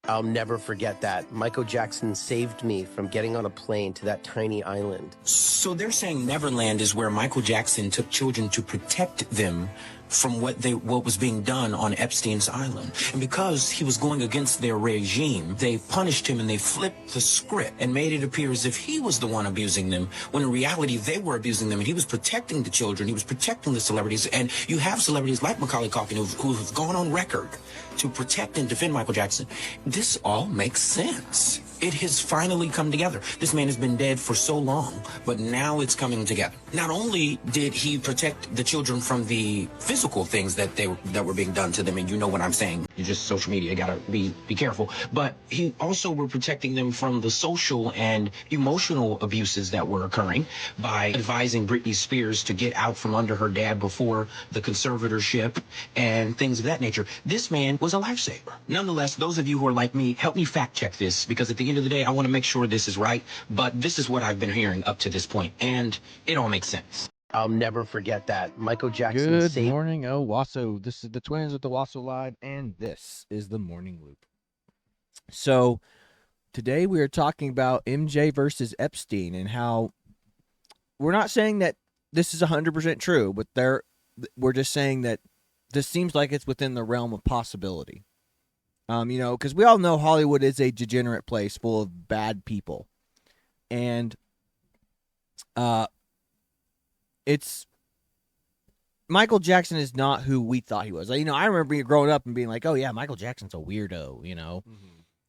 I'll never forget that. Michael Jackson saved me from getting on a plane to that tiny island. So they're saying Neverland is where Michael Jackson took children to protect them from what was being done on Epstein's island. And because he was going against their regime, they punished him and they flipped the script and made it appear as if he was the one abusing them, when in reality they were abusing them, and he was protecting the children, he was protecting the celebrities. And you have celebrities like Macaulay Culkin who have gone on record to protect and defend Michael Jackson. This all makes sense. It has finally come together. This man has been dead for so long, but now it's coming together. Not only did he protect the children from the physical things that were being done to them, and you know what I'm saying, you just social media, you gotta be careful, but he also were protecting them from the social and emotional abuses that were occurring by advising Britney Spears to get out from under her dad before the conservatorship and things of that nature. This man was a lifesaver. Nonetheless, those of you who are like me, help me fact check this, because at the end of the day, I want to make sure this is right, but this is what I've been hearing up to this point, and it all makes sense. I'll never forget that. Michael Jackson Good saved... morning, Owasso. This is the Twins with the Owasso Live, and this is the Morning Loop. So, today we are talking about MJ versus Epstein, and how we're not saying that this is 100% true, but we're just saying that this seems like it's within the realm of possibility. Because we all know Hollywood is a degenerate place full of bad people. And it's Michael Jackson is not who we thought he was. I remember growing up and being like, oh, yeah, Michael Jackson's a weirdo, Mm-hmm.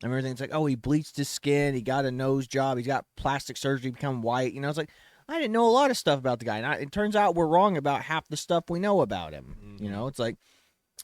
I remember things like, oh, he bleached his skin, he got a nose job, he's got plastic surgery, become white. It's like, I didn't know a lot of stuff about the guy. And it turns out we're wrong about half the stuff we know about him. Mm-hmm. It's like,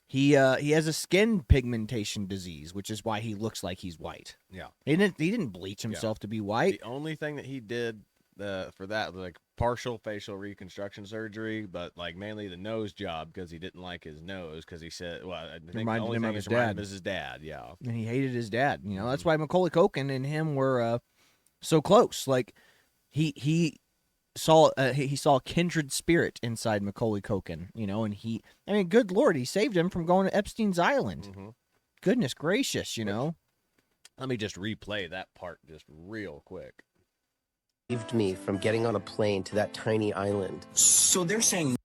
he has a skin pigmentation disease, which is why he looks like he's white. Yeah. He didn't bleach himself to be white. The only thing that he did for that was like partial facial reconstruction surgery, but like mainly the nose job, because he didn't like his nose, because he said, well, I think the only thing is reminded him of his dad. Yeah. And he hated his dad. That's why Macaulay Culkin and him were so close. Like he saw a kindred spirit inside Macaulay Culkin, and good Lord, he saved him from going to Epstein's island. Mm-hmm. Goodness gracious, Let me just replay that part just real quick. Saved me from getting on a plane to that tiny island. So they're saying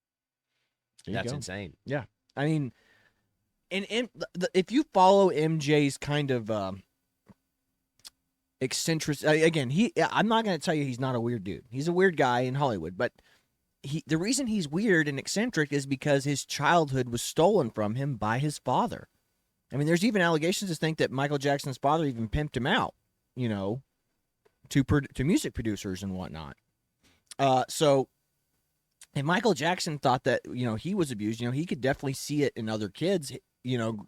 that's insane. Yeah. And if you follow MJ's kind of eccentric, again, I'm not going to tell you he's not a weird dude. He's a weird guy in Hollywood, but the reason he's weird and eccentric is because his childhood was stolen from him by his father. There's even allegations to think that Michael Jackson's father even pimped him out, to music producers and whatnot. So if Michael Jackson thought that, he was abused, he could definitely see it in other kids,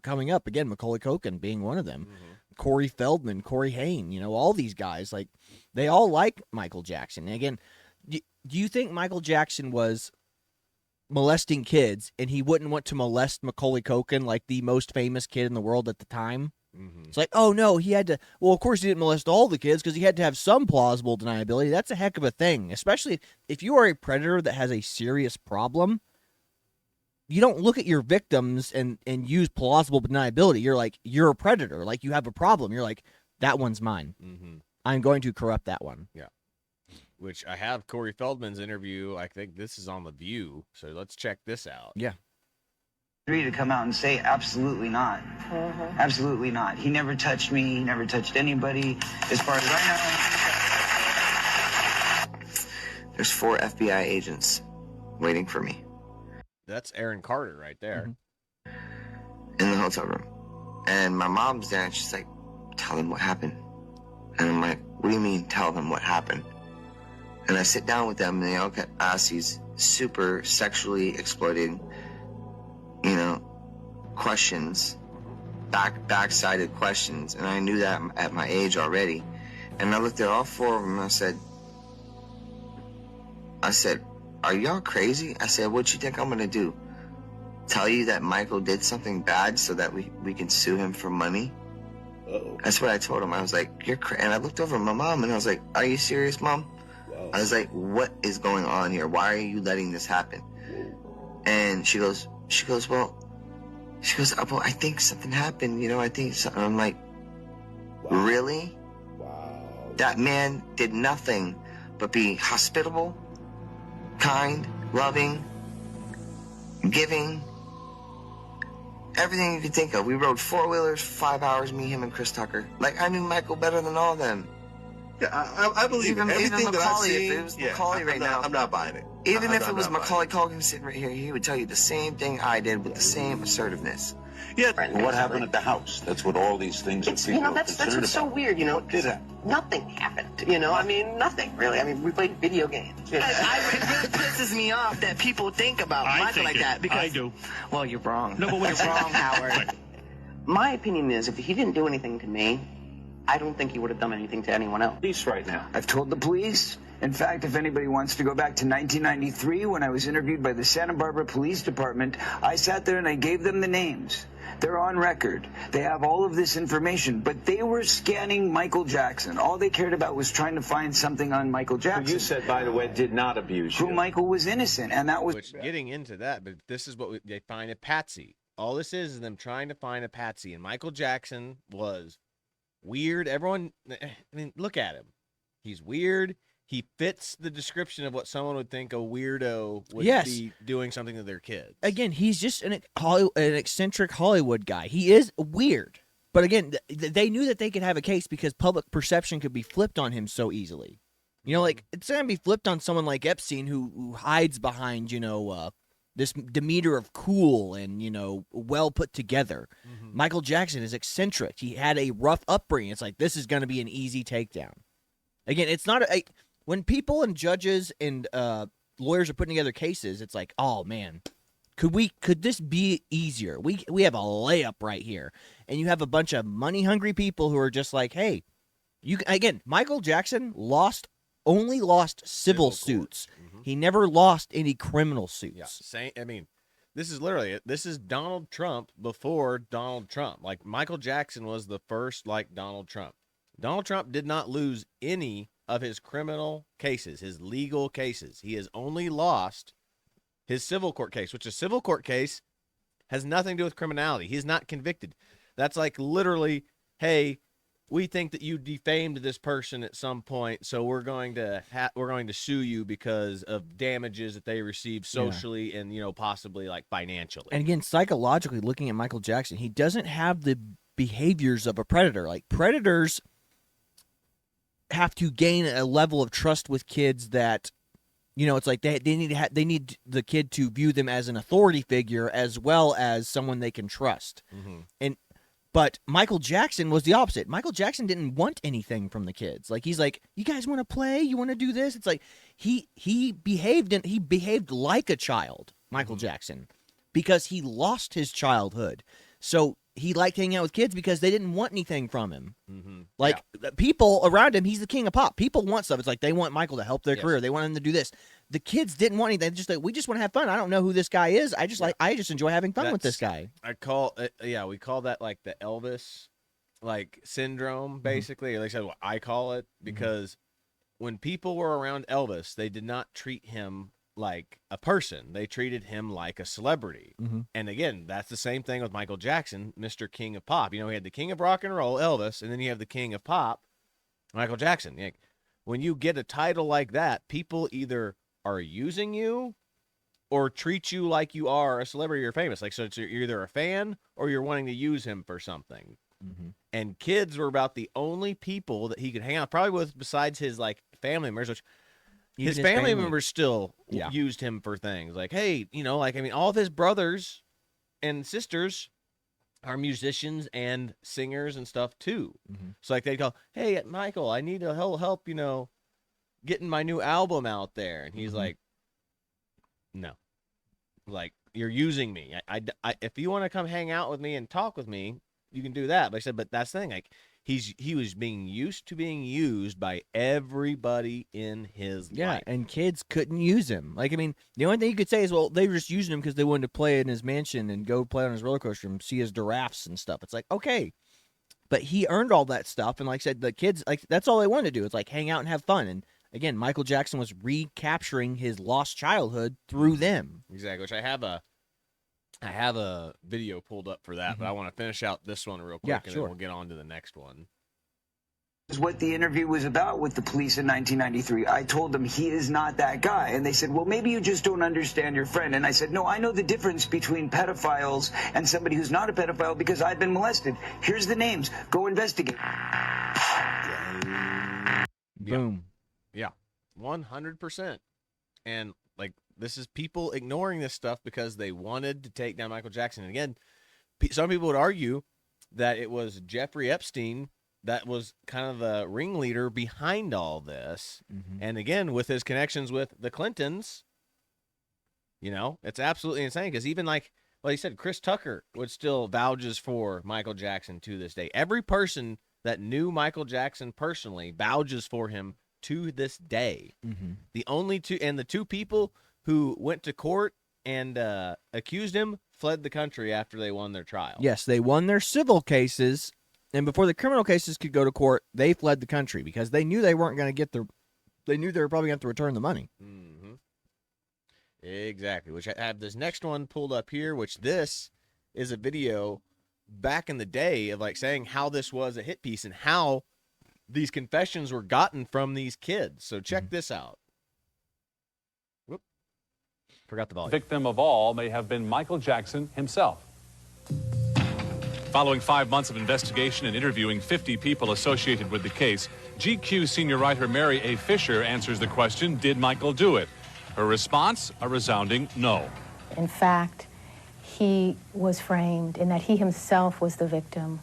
coming up. Again, Macaulay Culkin being one of them. Mm-hmm. Corey Feldman, Corey Haim, all these guys, like, they all like Michael Jackson. And again, do you think Michael Jackson was molesting kids and he wouldn't want to molest Macaulay Culkin, like the most famous kid in the world at the time? Mm-hmm. It's like, oh no, he had to, well, of course he didn't molest all the kids because he had to have some plausible deniability. That's a heck of a thing, especially if you are a predator that has a serious problem. You don't look at your victims and use plausible deniability. You're like, you're a predator. Like, you have a problem. You're like, that one's mine. Mm-hmm. I'm going to corrupt that one. Yeah. Which I have Corey Feldman's interview. I think this is on The View. So let's check this out. Yeah. To come out and say absolutely not. Mm-hmm. Absolutely not. He never touched me. He never touched anybody. As far as I know. There's 4 FBI agents waiting for me. That's Aaron Carter right there. Mm-hmm. In the hotel room. And my mom's there and she's like, tell them what happened. And I'm like, what do you mean tell them what happened? And I sit down with them and they all ask these super sexually exploiting, questions, back-sided questions. And I knew that at my age already. And I looked at all 4 of them and I said, are y'all crazy? I said, what you think I'm gonna do? Tell you that Michael did something bad so that we can sue him for money? Uh-oh. That's what I told him. I was like, you're crazy. And I looked over at my mom and I was like, are you serious, Mom? Wow. I was like, what is going on here? Why are you letting this happen? And she goes, well, I think something happened, I think something. I'm like, Wow. Really? Wow. That man did nothing but be hospitable, kind, loving, giving. Everything you could think of. We rode 4-wheelers for 5 hours, me, him, and Chris Tucker. Like, I knew Michael better than all of them. Yeah, I believe even, everything even that I've Macaulay, seen. If it was Macaulay right now, I'm not buying it. Even if it was Macaulay Culkin sitting right here, he would tell you the same thing I did with the same assertiveness. Yeah. Well, what happened at the house? That's what all these things are people that's what's so weird, you know. Nothing happened, you know. I mean, nothing really. I mean, we played video games. You know? It really pisses me off that people think about Michael like that because I do. Well, you're wrong. No, but you're wrong, Howard. My opinion is, if he didn't do anything to me, I don't think he would have done anything to anyone else. Police right now. I've told the police. In fact, if anybody wants to go back to 1993 when I was interviewed by the Santa Barbara Police Department, I sat there and I gave them the names. They're on record. They have all of this information, but they were scanning Michael Jackson. All they cared about was trying to find something on Michael Jackson. Who you said, by the way, did not abuse you. Who Michael was innocent, and that was... Which, getting into that, but this is what they find a patsy. All this is them trying to find a patsy, and Michael Jackson was weird. Everyone, I mean, look at him. He's weird. He fits the description of what someone would think a weirdo would be doing something to their kids. Again, he's just an eccentric Hollywood guy. He is weird. But again, they knew that they could have a case because public perception could be flipped on him so easily. You know, like, it's going to be flipped on someone like Epstein who hides behind, you know, this demeanor of cool and, you know, well put together. Mm-hmm. Michael Jackson is eccentric. He had a rough upbringing. It's like, this is going to be an easy takedown. Again, it's not when people and judges and lawyers are putting together cases, it's like, oh man, could this be easier? We have a layup right here, and you have a bunch of money hungry people who are just like, hey, Michael Jackson only lost civil suits. Mm-hmm. He never lost any criminal suits. Yeah, I mean, this is Donald Trump before Donald Trump. Like, Michael Jackson was the first like Donald Trump. Donald Trump did not lose any of his criminal cases, his legal cases. He has only lost his civil court case, which a civil court case has nothing to do with criminality. He's not convicted. That's like literally, hey, we think that you defamed this person at some point, so we're going to sue you because of damages that they received socially and, you know, possibly like financially. And again, psychologically, looking at Michael Jackson, he doesn't have the behaviors of a predator. Like, predators have to gain a level of trust with kids that, you know, it's like they need the kid to view them as an authority figure as well as someone they can trust. Mm-hmm. But Michael Jackson was the opposite. Michael Jackson didn't want anything from the kids. Like, he's like, you guys want to play? You want to do this? It's like he behaved like a child, Michael mm-hmm. Jackson, because he lost his childhood. So he liked hanging out with kids because they didn't want anything from him. Mm-hmm. Like, people around him, he's the king of pop. People want stuff. It's like they want Michael to help their career. They want him to do this. The kids didn't want anything. Just like, we just want to have fun. I don't know who this guy is. I just enjoy having fun with this guy. We call that like the Elvis like syndrome, basically. Mm-hmm. Like I said, I call it because when people were around Elvis, they did not treat him like a person. They treated him like a celebrity. Mm-hmm. And again, that's the same thing with Michael Jackson, Mr. King of Pop. You know, he had the King of Rock and Roll, Elvis, and then you have the King of Pop, Michael Jackson. Like, when you get a title like that, people either are using you or treat you like you are a celebrity or famous. Like, so you're either a fan or you're wanting to use him for something. Mm-hmm. And kids were about the only people that he could hang out probably with besides his like family members, which his family members still used him for things like, hey, you know, like, I mean, all of his brothers and sisters are musicians and singers and stuff too. Mm-hmm. So like they'd go, hey, Michael, I need help, you know, getting my new album out there. And he's like, no, like, you're using me. I if you want to come hang out with me and talk with me, you can do that. But I said, but that's the thing. Like, he was being used to being used by everybody in his life. And kids couldn't use him. Like, I mean, the only thing you could say is, well, they were just using him because they wanted to play in his mansion and go play on his roller coaster and see his giraffes and stuff. It's like, okay. But he earned all that stuff. And like I said, the kids, like, that's all they wanted to do. It's like hang out and have fun. And again, Michael Jackson was recapturing his lost childhood through them. Exactly, which I have a video pulled up for that, but I want to finish out this one real quick, and then we'll get on to the next one. what the interview was about with the police in 1993. I told them he is not that guy. And they said, well, maybe you just don't understand your friend. And I said, no, I know the difference between pedophiles and somebody who's not a pedophile because I've been molested. Here's the names. Go investigate. Boom. Yeah, 100%. And like, this is people ignoring this stuff because they wanted to take down Michael Jackson. And again, some people would argue that it was Jeffrey Epstein that was kind of the ringleader behind all this. And again, with his connections with the Clintons, you know, it's absolutely insane. Because even like he said, Chris Tucker would still vouches for Michael Jackson to this day. Every person that knew Michael Jackson personally vouches for him to this day. The only the two people who went to court and accused him fled the country after they won their trial. Yes, they won their civil cases, and before the criminal cases could go to court, they fled the country because they knew they weren't going to get they knew they were probably going to have to return the money. Exactly, which I have this next one pulled up here, which this is a video back in the day of like saying how this was a hit piece and how these confessions were gotten from these kids. So check this out. Whoop. Forgot the volume. Victim of all may have been Michael Jackson himself. Following 5 months of investigation and interviewing 50 people associated with the case, GQ senior writer Mary A. Fisher answers the question, did Michael do it? Her response, a resounding no. In fact, he was framed in that he himself was the victim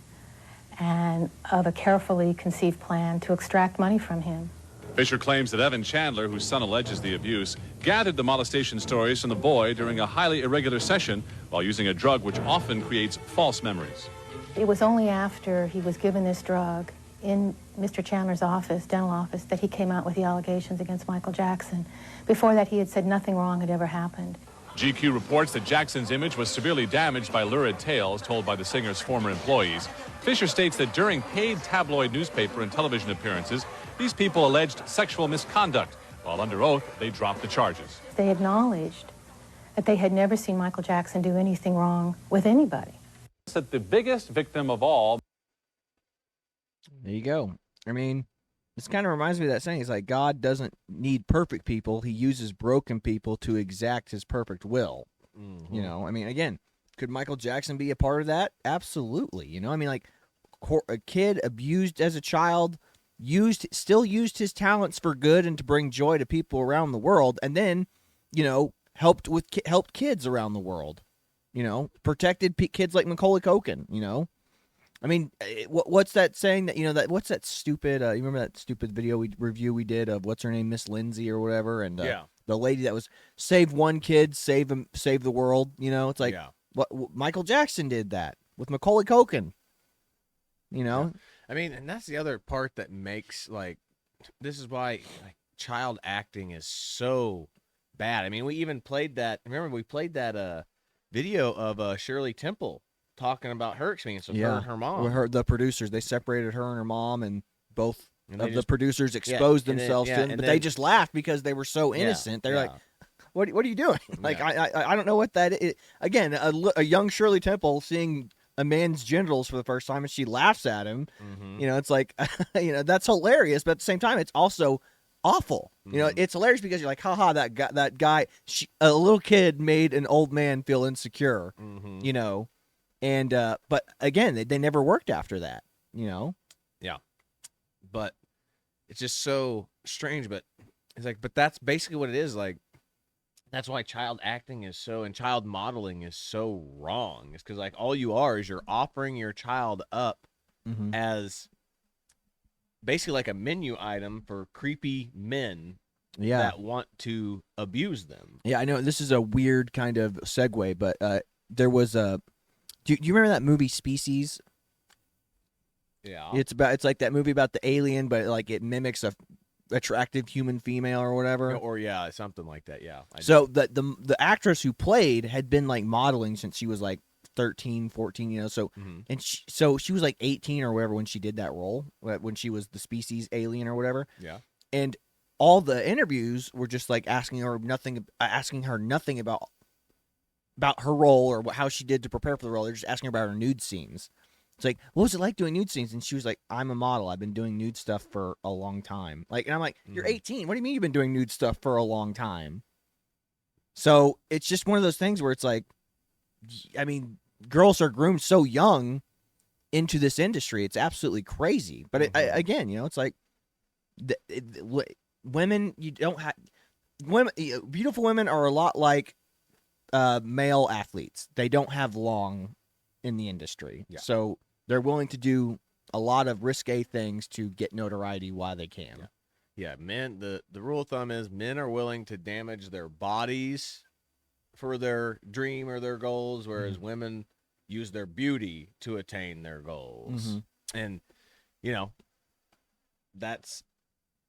and of a carefully conceived plan to extract money from him. Fisher claims that Evan Chandler, whose son alleges the abuse, gathered the molestation stories from the boy during a highly irregular session while using a drug which often creates false memories. It was only after he was given this drug in Mr. Chandler's office, dental office, that he came out with the allegations against Michael Jackson. Before that, he had said nothing wrong had ever happened. GQ reports that Jackson's image was severely damaged by lurid tales told by the singer's former employees. Fisher states that during paid tabloid newspaper and television appearances, these people alleged sexual misconduct. While under oath, they dropped the charges. They acknowledged that they had never seen Michael Jackson do anything wrong with anybody. That the biggest victim of all. There you go. I mean, this kind of reminds me of that saying. It's like God doesn't need perfect people. He uses broken people to exact his perfect will. You know, I mean, again, could Michael Jackson be a part of that? Absolutely. You know, I mean, like a kid abused as a child, still used his talents for good and to bring joy to people around the world. And then, you know, helped kids around the world. You know, protected kids like Macaulay Culkin, you know. I mean, what's that saying that, you know, what's that stupid, you remember that stupid review we did of what's her name, Miss Lindsay or whatever? And the lady that was save one kid, save the world, you know? It's like, what Michael Jackson did that with Macaulay Culkin, you know? Yeah. I mean, and that's the other part that makes, like, this is why child acting is so bad. I mean, we even played that, remember we played that video of Shirley Temple talking about her experience of her and her mom. The producers, they separated her and her mom, and both of the producers exposed themselves to him, but they just laughed because they were so innocent. They're like, what are you doing? Like, I don't know what that is. Again, a young Shirley Temple seeing a man's genitals for the first time, and she laughs at him. You know, it's like, you know, that's hilarious, but at the same time, it's also awful. You know, it's hilarious because you're like, haha, that guy, a little kid made an old man feel insecure, you know, and, but again, they never worked after that, you know? Yeah. But it's just so strange, but it's like, but that's basically what it is. Like, that's why child acting is so, and child modeling is so wrong. It's because, like, all you are is you're offering your child up as basically like a menu item for creepy men that want to abuse them. Yeah, I know this is a weird kind of segue, but there was a. Do you remember that movie Species? Yeah, it's like that movie about the alien, but like it mimics a attractive human female or whatever. Or something like that. Yeah. So the actress who played had been like modeling since she was like 13, 14, you know, so and so she was like 18 or whatever when she did that role, when she was the Species alien or whatever. Yeah. And all the interviews were just like asking her nothing about her role or how she did to prepare for the role. They're just asking her about her nude scenes. It's like, what was it like doing nude scenes? And she was like, I'm a model. I've been doing nude stuff for a long time. Like, and I'm like, you're 18. What do you mean you've been doing nude stuff for a long time? So it's just one of those things where it's like, I mean, girls are groomed so young into this industry. It's absolutely crazy. But again, you know, it's like women, you don't have women. Beautiful women are a lot like male athletes. They don't have long in the industry. Yeah. So they're willing to do a lot of risque things to get notoriety while they can. Yeah, men, the rule of thumb is men are willing to damage their bodies for their dream or their goals, whereas women use their beauty to attain their goals. And, you know, that's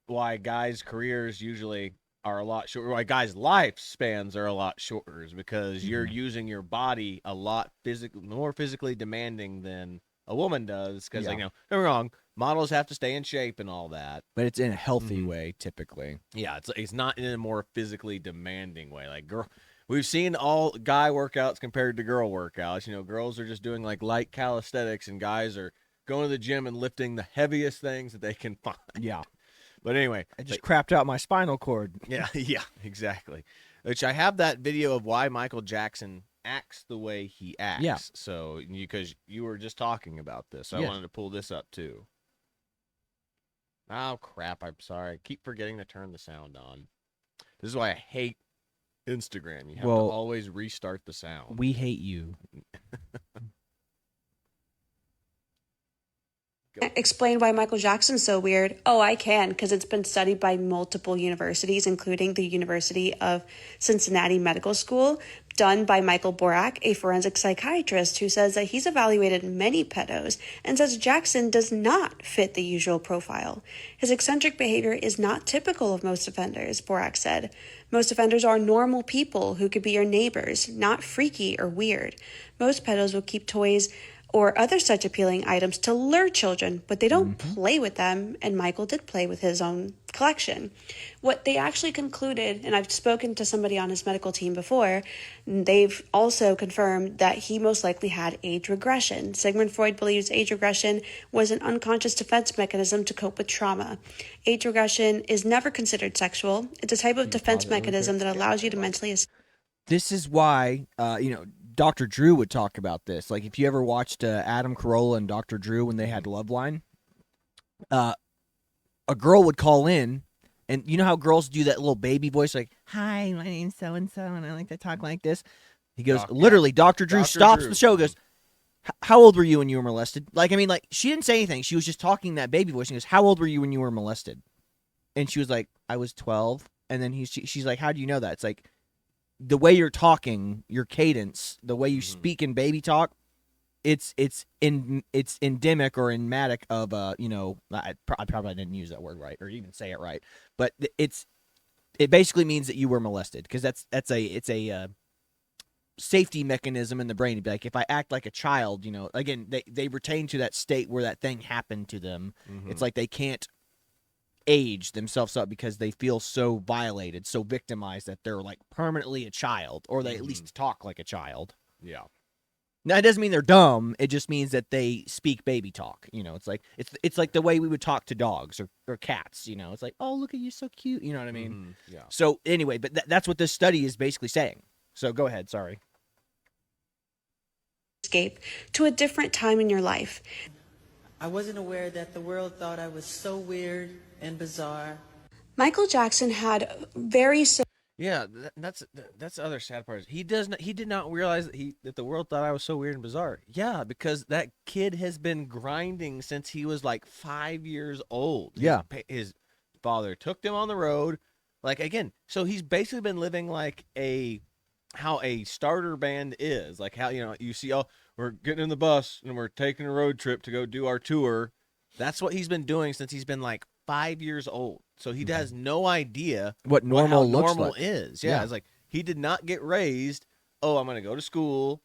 why guys' careers usually are a lot shorter, why guys' lifespans are a lot shorter, is because you're using your body a lot more physically demanding than a woman does. Because, like, you know, don't get me wrong, models have to stay in shape and all that, but it's in a healthy way typically. Yeah, it's not in a more physically demanding way. Like we've seen all guy workouts compared to girl workouts. You know, girls are just doing like light calisthenics, and guys are going to the gym and lifting the heaviest things that they can find. Yeah. But anyway, I just crapped out my spinal cord. Yeah, exactly. Which I have that video of why Michael Jackson acts the way he acts. Yeah. So, because you were just talking about this, so I wanted to pull this up too. Oh, crap. I'm sorry. I keep forgetting to turn the sound on. This is why I hate Instagram. You have to always restart the sound. We hate you. Explain why Michael Jackson's so weird. Oh, I can, because it's been studied by multiple universities, including the University of Cincinnati Medical School, done by Michael Borak, a forensic psychiatrist who says that he's evaluated many pedos and says Jackson does not fit the usual profile. His eccentric behavior is not typical of most offenders, Borak said. Most offenders are normal people who could be your neighbors, not freaky or weird. Most pedos will keep toys or other such appealing items to lure children, but they don't play with them, and Michael did play with his own collection. What they actually concluded, and I've spoken to somebody on his medical team before, they've also confirmed that he most likely had age regression. Sigmund Freud believes age regression was an unconscious defense mechanism to cope with trauma. Age regression is never considered sexual. It's a type of defense mechanism that allows you to mentally... This is why, you know, Dr. Drew would talk about this. Like, if you ever watched Adam Carolla and Dr. Drew when they had Loveline, a girl would call in, and you know how girls do that little baby voice, like, hi, my name's so-and-so, and I like to talk like this? He goes, literally, Dr. Drew stops the show, goes, how old were you when you were molested? Like, I mean, like, she didn't say anything. She was just talking that baby voice. And he goes, how old were you when you were molested? And she was like, I was 12. And then she's like, how do you know that? It's like, the way you're talking, your cadence, the way you speak in baby talk, it's endemic or enigmatic of you know, I probably didn't use that word right or even say it right, but it basically means that you were molested, because it's a safety mechanism in the brain to be like, if I act like a child, you know, again, they retain to that state where that thing happened to them. It's like they can't age themselves up because they feel so violated, so victimized, that they're like permanently a child, or they at least talk like a child. Yeah. Now, it doesn't mean they're dumb. It just means that they speak baby talk. You know, it's like it's like the way we would talk to dogs or cats. You know, it's like, oh, look at you, so cute. You know what I mean? Yeah. So anyway, but that's what this study is basically saying. So go ahead. Sorry. Escape to a different time in your life. I wasn't aware that the world thought I was so weird and bizarre. Michael Jackson had very... Yeah, that's the other sad part. He did not realize that the world thought I was so weird and bizarre. Yeah, because that kid has been grinding since he was like 5 years old. Yeah. His father took him on the road. Like, again, so he's basically been living like how a starter band is. Like how, you know, you see, oh, we're getting in the bus and we're taking a road trip to go do our tour. That's what he's been doing since he's been like 5 years old. So he has no idea what normal looks normal like. is. Yeah, it's like he did not get raised, oh, I'm going to go to school.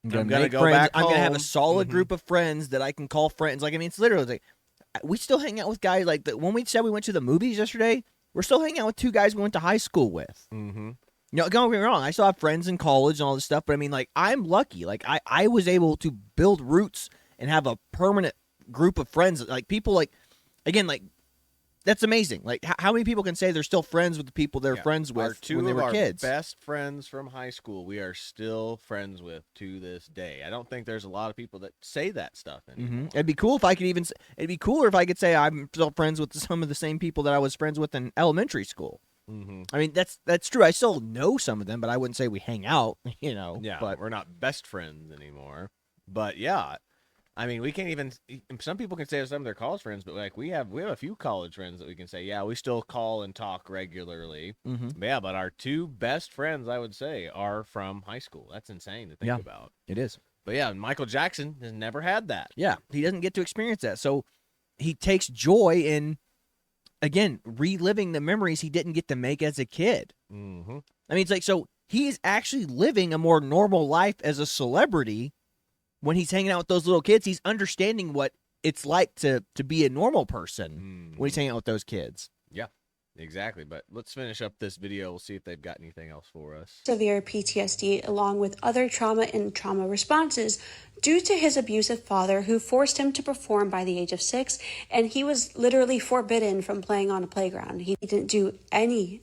I'm going to to go back home. I'm going to have a solid group of friends that I can call friends. Like, I mean, it's literally like, we still hang out with guys like that. When we said we went to the movies yesterday, we're still hanging out with two guys we went to high school with. You know, don't get me wrong, I still have friends in college and all this stuff, but I mean, like, I'm lucky. Like, I was able to build roots and have a permanent group of friends. Like people like, again, like that's amazing. Like how many people can say they're still friends with the people they're friends with when they were kids? Best friends from high school, we are still friends with to this day. I don't think there's a lot of people that say that stuff anymore. It'd be cool if I could even. It'd be cooler if I could say I'm still friends with some of the same people that I was friends with in elementary school. I mean, that's true. I still know some of them, but I wouldn't say we hang out. Yeah, but we're not best friends anymore. But yeah, I mean, we can't even. Some people can say some of their college friends, but like we have a few college friends that we can say, yeah, we still call and talk regularly. But yeah, but our two best friends, I would say, are from high school. That's insane to think about. It is. But yeah, Michael Jackson has never had that. Yeah, he doesn't get to experience that, so he takes joy in, again, reliving the memories he didn't get to make as a kid. I mean, it's like, so he's actually living a more normal life as a celebrity. When he's hanging out with those little kids, he's understanding what it's like to be a normal person when he's hanging out with those kids. Yeah, exactly. But let's finish up this video. We'll see if they've got anything else for us. Severe PTSD along with other trauma and trauma responses due to his abusive father who forced him to perform by the age of 6, and he was literally forbidden from playing on a playground. He didn't do anything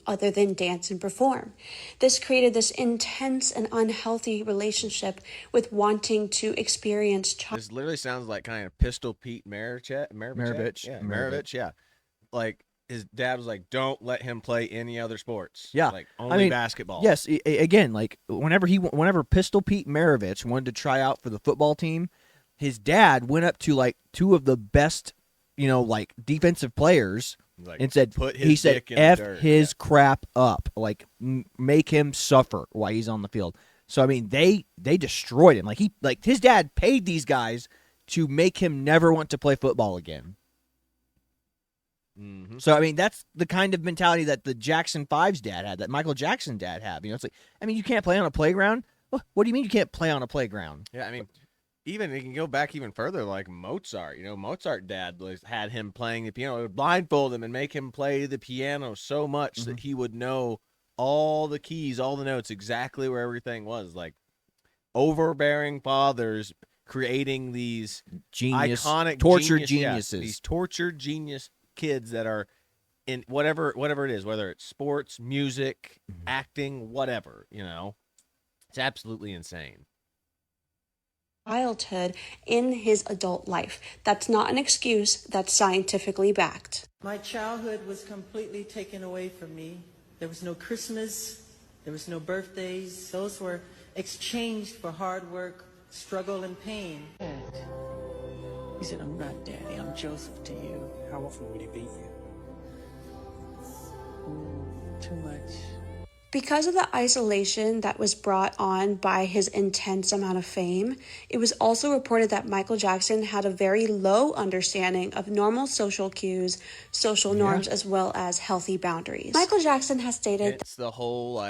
other than dance and perform. This created this intense and unhealthy relationship with wanting to experience This literally sounds like kind of Pistol Pete Maravich. Yeah, Maravich, yeah. Like his dad was like, don't let him play any other sports. Yeah. Like only basketball. Yes, again, like whenever Pistol Pete Maravich wanted to try out for the football team, his dad went up to like two of the best, like defensive players and said, F his crap up, like make him suffer while he's on the field. So I mean, they destroyed him. Like his dad paid these guys to make him never want to play football again. So I mean, that's the kind of mentality that the Jackson 5's dad had, that Michael Jackson dad had. It's like, I mean, you can't play on a playground. What do you mean you can't play on a playground? Yeah, I mean, even you can go back even further, like Mozart. Mozart dad had him playing the piano. It would blindfold him and make him play the piano so much that he would know all the keys, all the notes, exactly where everything was. Like overbearing fathers creating these iconic tortured geniuses. These tortured genius kids that are in whatever it is, whether it's sports, music, acting, whatever. It's absolutely insane. Childhood in his adult life. That's not an excuse. That's scientifically backed. My childhood was completely taken away from me. There was no Christmas. There was no birthdays. Those were exchanged for hard work, struggle, and pain. He said, I'm not Daddy, I'm Joseph to you. How often would he beat you? Too much. Because of the isolation that was brought on by his intense amount of fame, it was also reported that Michael Jackson had a very low understanding of normal social cues, social norms, as well as healthy boundaries. Michael Jackson has stated it's the whole,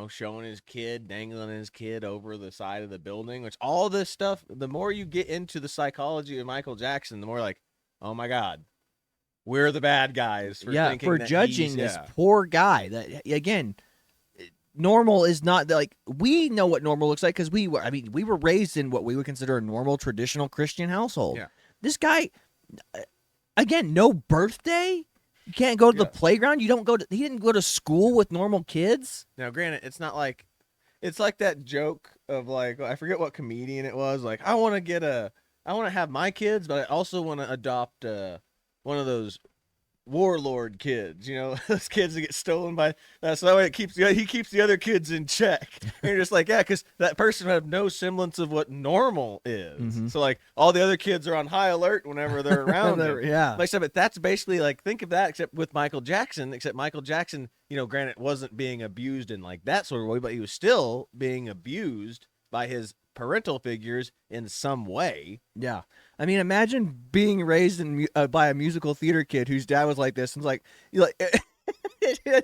showing his kid, dangling his kid over the side of the building, which all this stuff, the more you get into the psychology of Michael Jackson, the more like, oh my God, we're the bad guys for thinking for that judging this poor guy. That, again, normal is not like, we know what normal looks like because we were raised in what we would consider a normal traditional Christian household. Yeah. This guy, again, no birthday. You can't go to the playground. He didn't go to school with normal kids. Now, granted, it's not like, it's like that joke of like, I forget what comedian it was. Like, I want to have my kids, but I also want to adopt one of those warlord kids, those kids that get stolen by, so that way he keeps the other kids in check. And you're just like, yeah, because that person would have no semblance of what normal is. So like all the other kids are on high alert whenever they're around him. Yeah. Like I said, but that's basically like, think of that, except with Michael Jackson, granted wasn't being abused in like that sort of way, but he was still being abused by his parental figures in some way. Yeah. I mean, imagine being raised by a musical theater kid whose dad was like this, and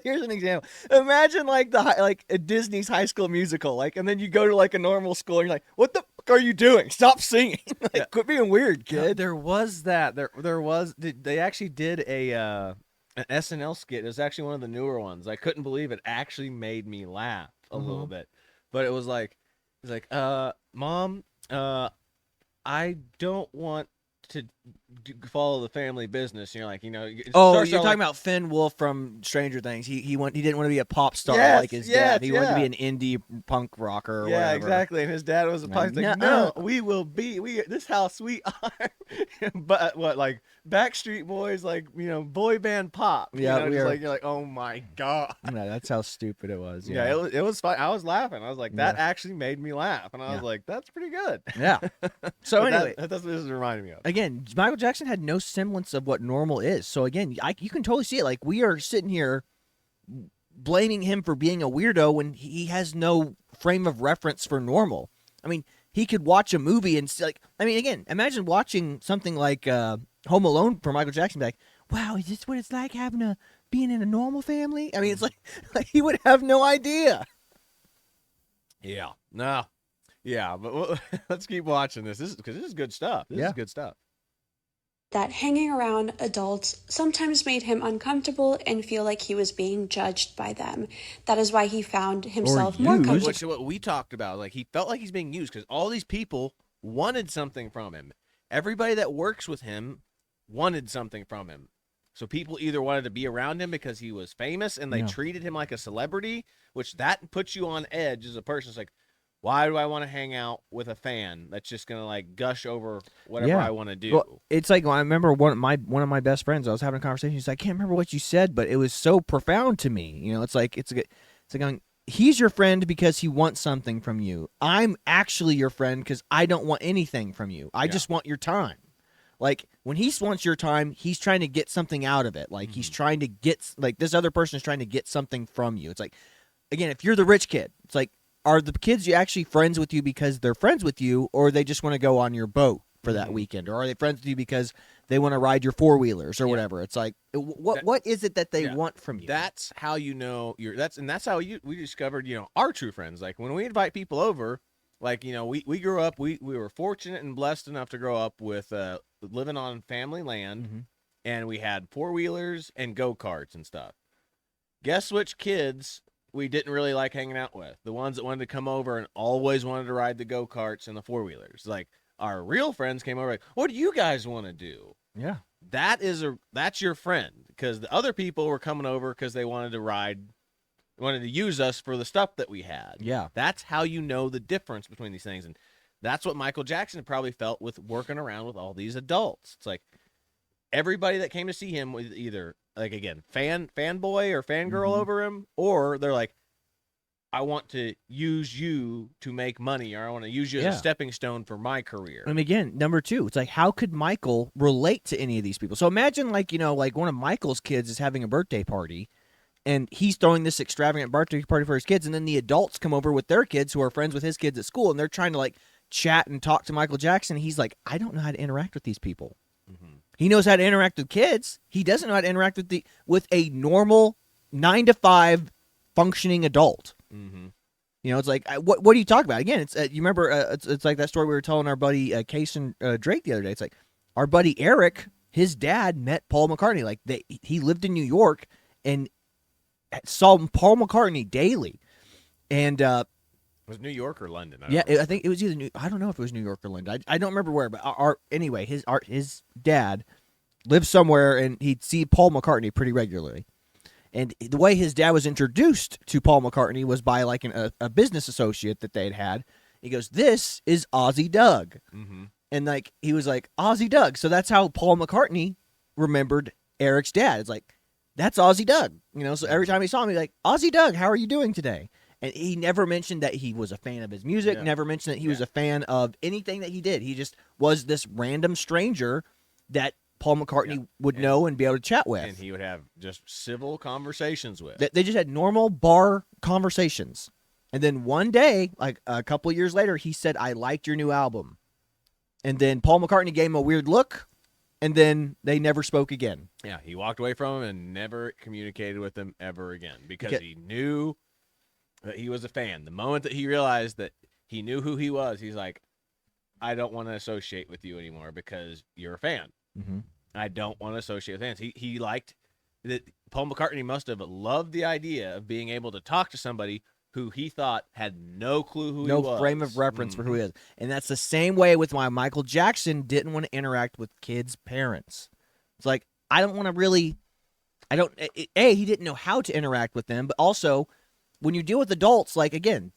here's an example. Imagine a Disney's High School Musical, and then you go to a normal school, and you're like, "What the fuck are you doing? Stop singing! Quit being weird, kid." Yeah, there was that. There was. They actually did an SNL skit. It was actually one of the newer ones. I couldn't believe it. Actually made me laugh a little bit, but it was like, Mom, I don't want to follow the family business. You're like, Oh, you're talking about Finn Wolf from Stranger Things. He didn't want to be a pop star like his dad. He wanted to be an indie punk rocker or whatever. Exactly. And his dad was a punk. He's like, no, we will be. This how sweet are. But what, like Backstreet Boys, like boy band pop. Yeah, you're like, oh my god. Yeah, that's how stupid it was. Yeah, it was fun. I was laughing. I was like, that actually made me laugh, and I was like, that's pretty good. Yeah. So anyway, that's what this is reminding me of. Again, Michael Jackson had no semblance of what normal is. So again, you can totally see it. Like, we are sitting here blaming him for being a weirdo when he has no frame of reference for normal. I mean, he could watch a movie and again, imagine watching something like Home Alone for Michael Jackson, be like, wow, is this what it's like being in a normal family? I mean, it's like he would have no idea. Yeah. No. Yeah, but let's keep watching this. Because this is good stuff. This is good stuff. That hanging around adults sometimes made him uncomfortable and feel like he was being judged by them. That is why he found himself more comfortable. Which is what we talked about. Like, he felt like he's being used because all these people wanted something from him. Everybody that works with him wanted something from him. So people either wanted to be around him because he was famous and they treated him like a celebrity, which that puts you on edge as a person. It's like, why do I want to hang out with a fan that's just gonna like gush over whatever I want to do? Well, it's like, I remember one of my best friends. I was having a conversation. He's like, I can't remember what you said, but it was so profound to me. It's like going, he's your friend because he wants something from you. I'm actually your friend because I don't want anything from you. I just want your time. Like, when he wants your time, he's trying to get something out of it. Like, he's trying to get, like, this other person is trying to get something from you. It's like, again, if you're the rich kid, it's like, are the kids you actually friends with you because they're friends with you, or they just want to go on your boat for that weekend? Or are they friends with you because they want to ride your four-wheelers or whatever? It's like, what is it that they want from you? That's how you know that's how we discovered, our true friends. Like, when we invite people over, like, we grew up, we were fortunate and blessed enough to grow up with living on family land, and we had four-wheelers and go-karts and stuff. Guess which kids we didn't really like hanging out with? The ones that wanted to come over and always wanted to ride the go-karts and the four-wheelers. Like, our real friends came over like, what do you guys want to do? Yeah. That's your friend, because the other people were coming over because they wanted to use us for the stuff that we had. Yeah. That's how you know the difference between these things. And that's what Michael Jackson probably felt with working around with all these adults. It's like, everybody that came to see him was either, like, again, fanboy or fangirl over him, or they're like, I want to use you to make money, or I want to use you as a stepping stone for my career. And again, number two, it's like, how could Michael relate to any of these people? So imagine, like, like one of Michael's kids is having a birthday party, and he's throwing this extravagant birthday party for his kids, and then the adults come over with their kids who are friends with his kids at school, and they're trying to, like, chat and talk to Michael Jackson. He's like, I don't know how to interact with these people. He knows how to interact with kids. He doesn't know how to interact with a normal 9-to-5 functioning adult. It's like, what do you talk about? Again, it's you remember it's like that story we were telling our buddy Case and Drake the other day. It's like, our buddy Eric, his dad met Paul McCartney. Like, he lived in New York and saw Paul McCartney daily, and was it New York or London? I think it was either I don't know if it was New York or London. I don't remember where, but anyway, his dad lived somewhere, and he'd see Paul McCartney pretty regularly. And the way his dad was introduced to Paul McCartney was by, like, a business associate that they'd had. He goes, "This is Ozzy Doug," and, like, he was like, Ozzy Doug. So that's how Paul McCartney remembered Eric's dad. It's like, that's Ozzy Doug. So every time he saw him, he's like, Ozzy Doug, how are you doing today? And he never mentioned that he was a fan of his music, never mentioned that he was a fan of anything that he did. He just was this random stranger that Paul McCartney would know and be able to chat with. And he would have just civil conversations with. They just had normal bar conversations. And then one day, like a couple of years later, he said, I liked your new album. And then Paul McCartney gave him a weird look, and then they never spoke again. Yeah, he walked away from him and never communicated with him ever again because he knew that he was a fan. The moment that he realized that he knew who he was, he's like, I don't want to associate with you anymore because you're a fan. I don't want to associate with fans. He liked that. Paul McCartney must have loved the idea of being able to talk to somebody who he thought had no clue who he No was. frame of reference for who he is. And that's the same way with why Michael Jackson didn't want to interact with kids' parents. It's like, I don't want to really, he didn't know how to interact with them, but also, when you deal with adults, like, again,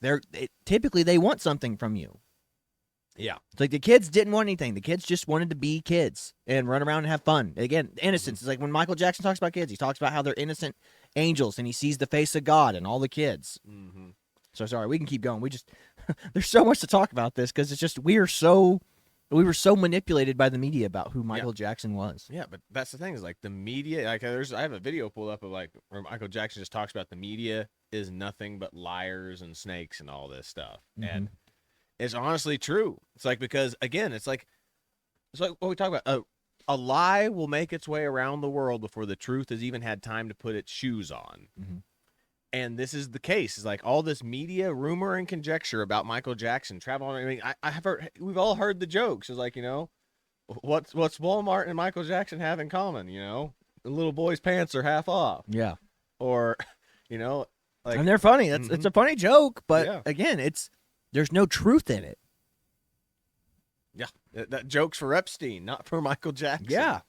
typically they want something from you. Yeah. It's like the kids didn't want anything. The kids just wanted to be kids and run around and have fun. Again, innocence. It's like when Michael Jackson talks about kids, he talks about how they're innocent angels and he sees the face of God in all the kids. Mm-hmm. So sorry, we can keep going. There's so much to talk about this because it's just we were so manipulated by the media about who Michael Jackson was. Yeah, but that's the thing is like the media. Like I have a video pulled up of like where Michael Jackson just talks about the media is nothing but liars and snakes and all this stuff, and it's honestly true. It's like because again, it's like what we talk about. A lie will make its way around the world before the truth has even had time to put its shoes on. Mm-hmm. And this is the case. It's like all this media rumor and conjecture about Michael Jackson traveling. I mean, we've all heard the jokes. It's like, what's Walmart and Michael Jackson have in common? The little boy's pants are half off. Yeah. Or, like, and they're funny. It's a funny joke, but again, there's no truth in it. Yeah, that joke's for Epstein, not for Michael Jackson. Yeah.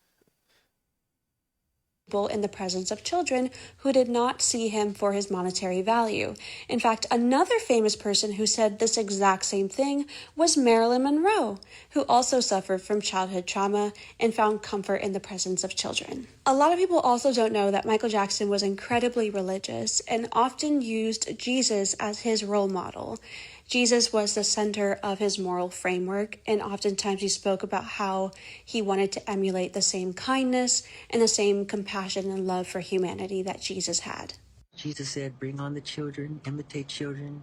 In the presence of children who did not see him for his monetary value. In fact, another famous person who said this exact same thing was Marilyn Monroe, who also suffered from childhood trauma and found comfort in the presence of children. A lot of people also don't know that Michael Jackson was incredibly religious and often used Jesus as his role model. Jesus was the center of his moral framework, and oftentimes he spoke about how he wanted to emulate the same kindness and the same compassion and love for humanity that Jesus had. Jesus said, bring on the children, imitate children,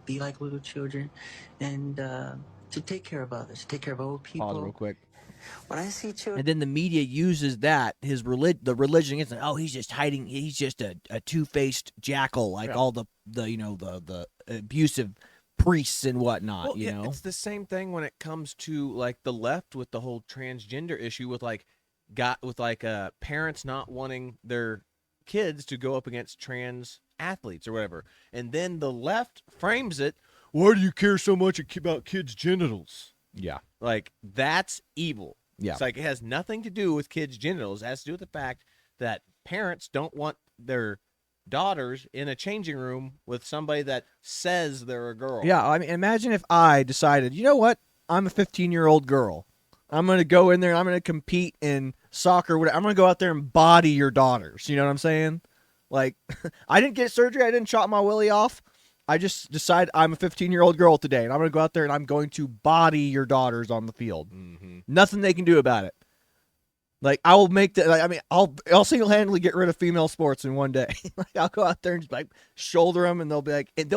be like little children, and to take care of others, take care of old people. Pause real quick. When I see children, and then the media uses that the religion against it. Oh, he's just hiding. He's just a two-faced jackal, like all the abusive priests and whatnot. Well, it's the same thing when it comes to like the left with the whole transgender issue with parents not wanting their kids to go up against trans athletes or whatever, and then the left frames it. Why do you care so much about kids' genitals? Yeah. Like, that's evil. Yeah. It's like it has nothing to do with kids' genitals. It has to do with the fact that parents don't want their daughters in a changing room with somebody that says they're a girl. Yeah, I mean, imagine if I decided, you know what? I'm a 15-year-old girl. I'm going to go in there and I'm going to compete in soccer. I'm going to go out there and body your daughters. You know what I'm saying? Like, I didn't get surgery. I didn't chop my willy off. I just decide I'm a 15-year-old girl today, and I'm going to go out there and I'm going to body your daughters on the field. Mm-hmm. Nothing they can do about it. Like, I will make that. Like, I mean, I'll single-handedly get rid of female sports in one day. Like, I'll go out there and just like shoulder them, and they'll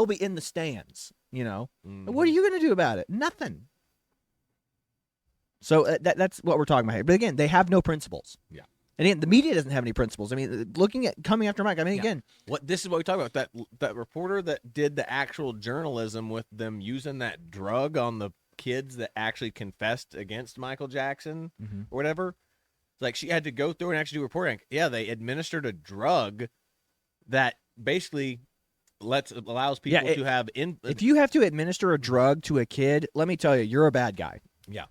be in the stands. Mm-hmm. What are you going to do about it? Nothing. So that's what we're talking about here. But again, they have no principles. Yeah. And again, the media doesn't have any principles. I mean, looking at coming after Mike. I mean, again, this is what we talk about. That reporter that did the actual journalism with them using that drug on the kids that actually confessed against Michael Jackson or whatever. Like, she had to go through and actually do reporting. Yeah, they administered a drug that basically allows people to have if you have to administer a drug to a kid, let me tell you, you're a bad guy. Yeah.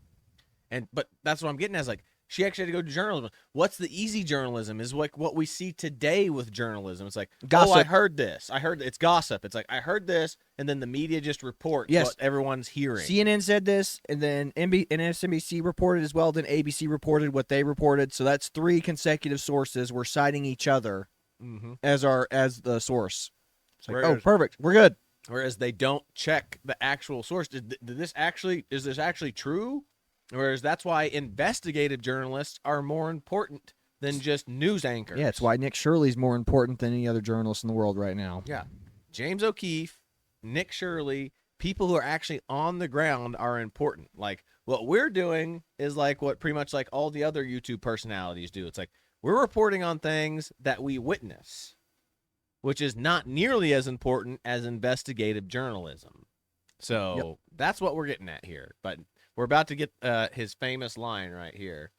But that's what I'm getting at. Is like, she actually had to go to journalism. What's the easy journalism is like what we see today with journalism. It's like, gossip. Oh, I heard this. It's gossip. It's like, I heard this, and then the media just reports what everyone's hearing. CNN said this, and then MSNBC reported as well. Then ABC reported what they reported. So that's 3 consecutive sources. We're citing each other as the source. It's like, oh, perfect. We're good. Whereas they don't check the actual source. Is this actually true? Whereas that's why investigative journalists are more important than just news anchors. Yeah, it's why Nick Shirley's more important than any other journalist in the world right now. Yeah. James O'Keefe, Nick Shirley, people who are actually on the ground are important. Like, what we're doing is like what pretty much like all the other YouTube personalities do. It's like, we're reporting on things that we witness, which is not nearly as important as investigative journalism. So that's what we're getting at here. But we're about to get his famous line right here.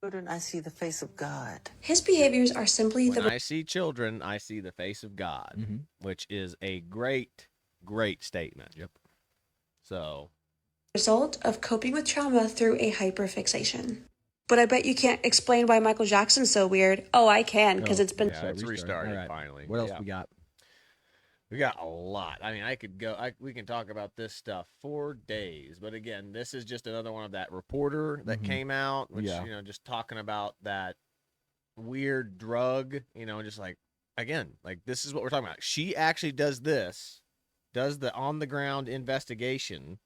Children, I see the face of God. His behaviors are simply When the I see children, I see the face of God, which is a great, great statement. Yep. So, result of coping with trauma through a hyperfixation. But I bet you can't explain why Michael Jackson's so weird. Oh, I can, because it's been... yeah, it's restarted All right. finally. What else Yeah. we got? We got a lot. I mean, we can talk about this stuff for days. But again, this is just another one of that reporter that came out, which, just talking about that weird drug, just like, again, like this is what we're talking about. She actually does the on the ground investigation.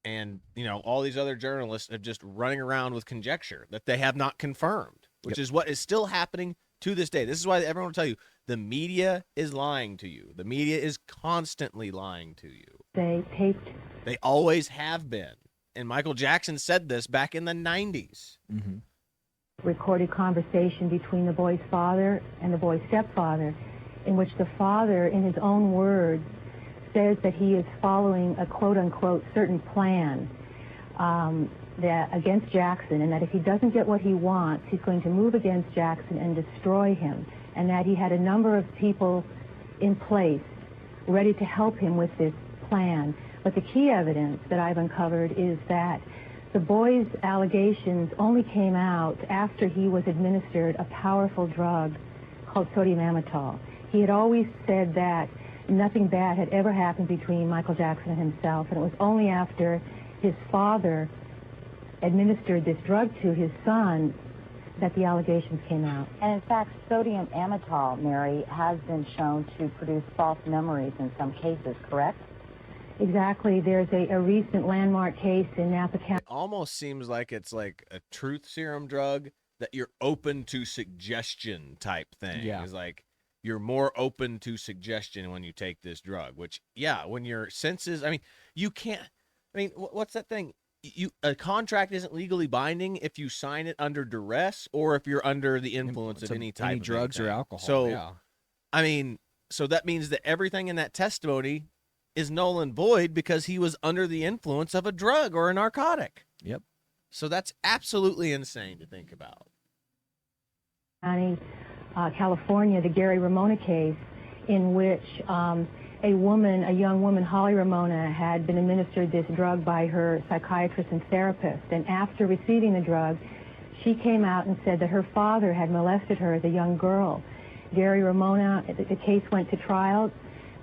And, all these other journalists are just running around with conjecture that they have not confirmed, which is what is still happening to this day. This is why everyone will tell you the media is lying to you. The media is constantly lying to you. They taped. They always have been. And Michael Jackson said this back in the 90s. Recorded conversation between the boy's father and the boy's stepfather, in which the father, in his own words, says that he is following a quote-unquote certain plan that against Jackson, and that if he doesn't get what he wants, he's going to move against Jackson and destroy him, and that he had a number of people in place ready to help him with this plan. But the key evidence that I've uncovered is that the boy's allegations only came out after he was administered a powerful drug called sodium amytal. He had always said that nothing bad had ever happened between Michael Jackson and himself, and it was only after his father administered this drug to his son that the allegations came out. And in fact, sodium amytal, Mary, has been shown to produce false memories in some cases, correct? Exactly. There's a recent landmark case in Napa County. It almost seems like it's like a truth serum drug that you're open to suggestion type thing. Yeah. It's like you're more open to suggestion when you take this drug, which, when your senses, you can't, what's that thing? A contract isn't legally binding if you sign it under duress or if you're under the influence of any type of drugs or anything. alcohol. So, so that means that everything in that testimony is null and void because he was under the influence of a drug or a narcotic. Yep. So that's absolutely insane to think about. California, the Gary Ramona case, in which a young woman, Holly Ramona, had been administered this drug by her psychiatrist and therapist. And after receiving the drug, she came out and said that her father had molested her as a young girl. Gary Ramona, the case went to trial,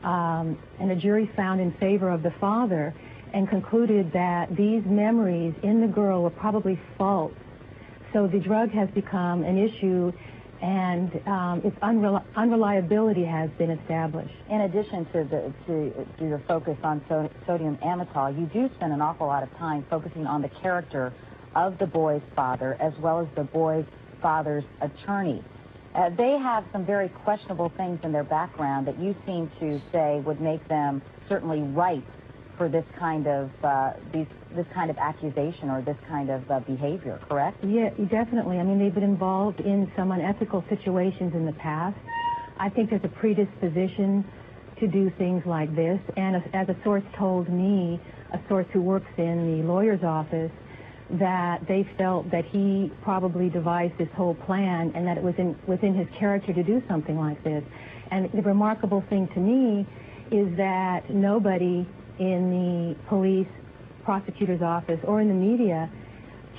and a jury found in favor of the father and concluded that these memories in the girl were probably false. So the drug has become an issue, and its unreliability has been established. In addition to your focus on sodium amytal, you do spend an awful lot of time focusing on the character of the boy's father as well as the boy's father's attorney. They have some very questionable things in their background that you seem to say would make them certainly ripe for this kind of accusation or this kind of behavior, correct? Yeah, definitely. They've been involved in some unethical situations in the past. I think there's a predisposition to do things like this, and as a source told me, a source who works in the lawyer's office, that they felt that he probably devised this whole plan and that it was within his character to do something like this. And the remarkable thing to me is that nobody in the police prosecutor's office or in the media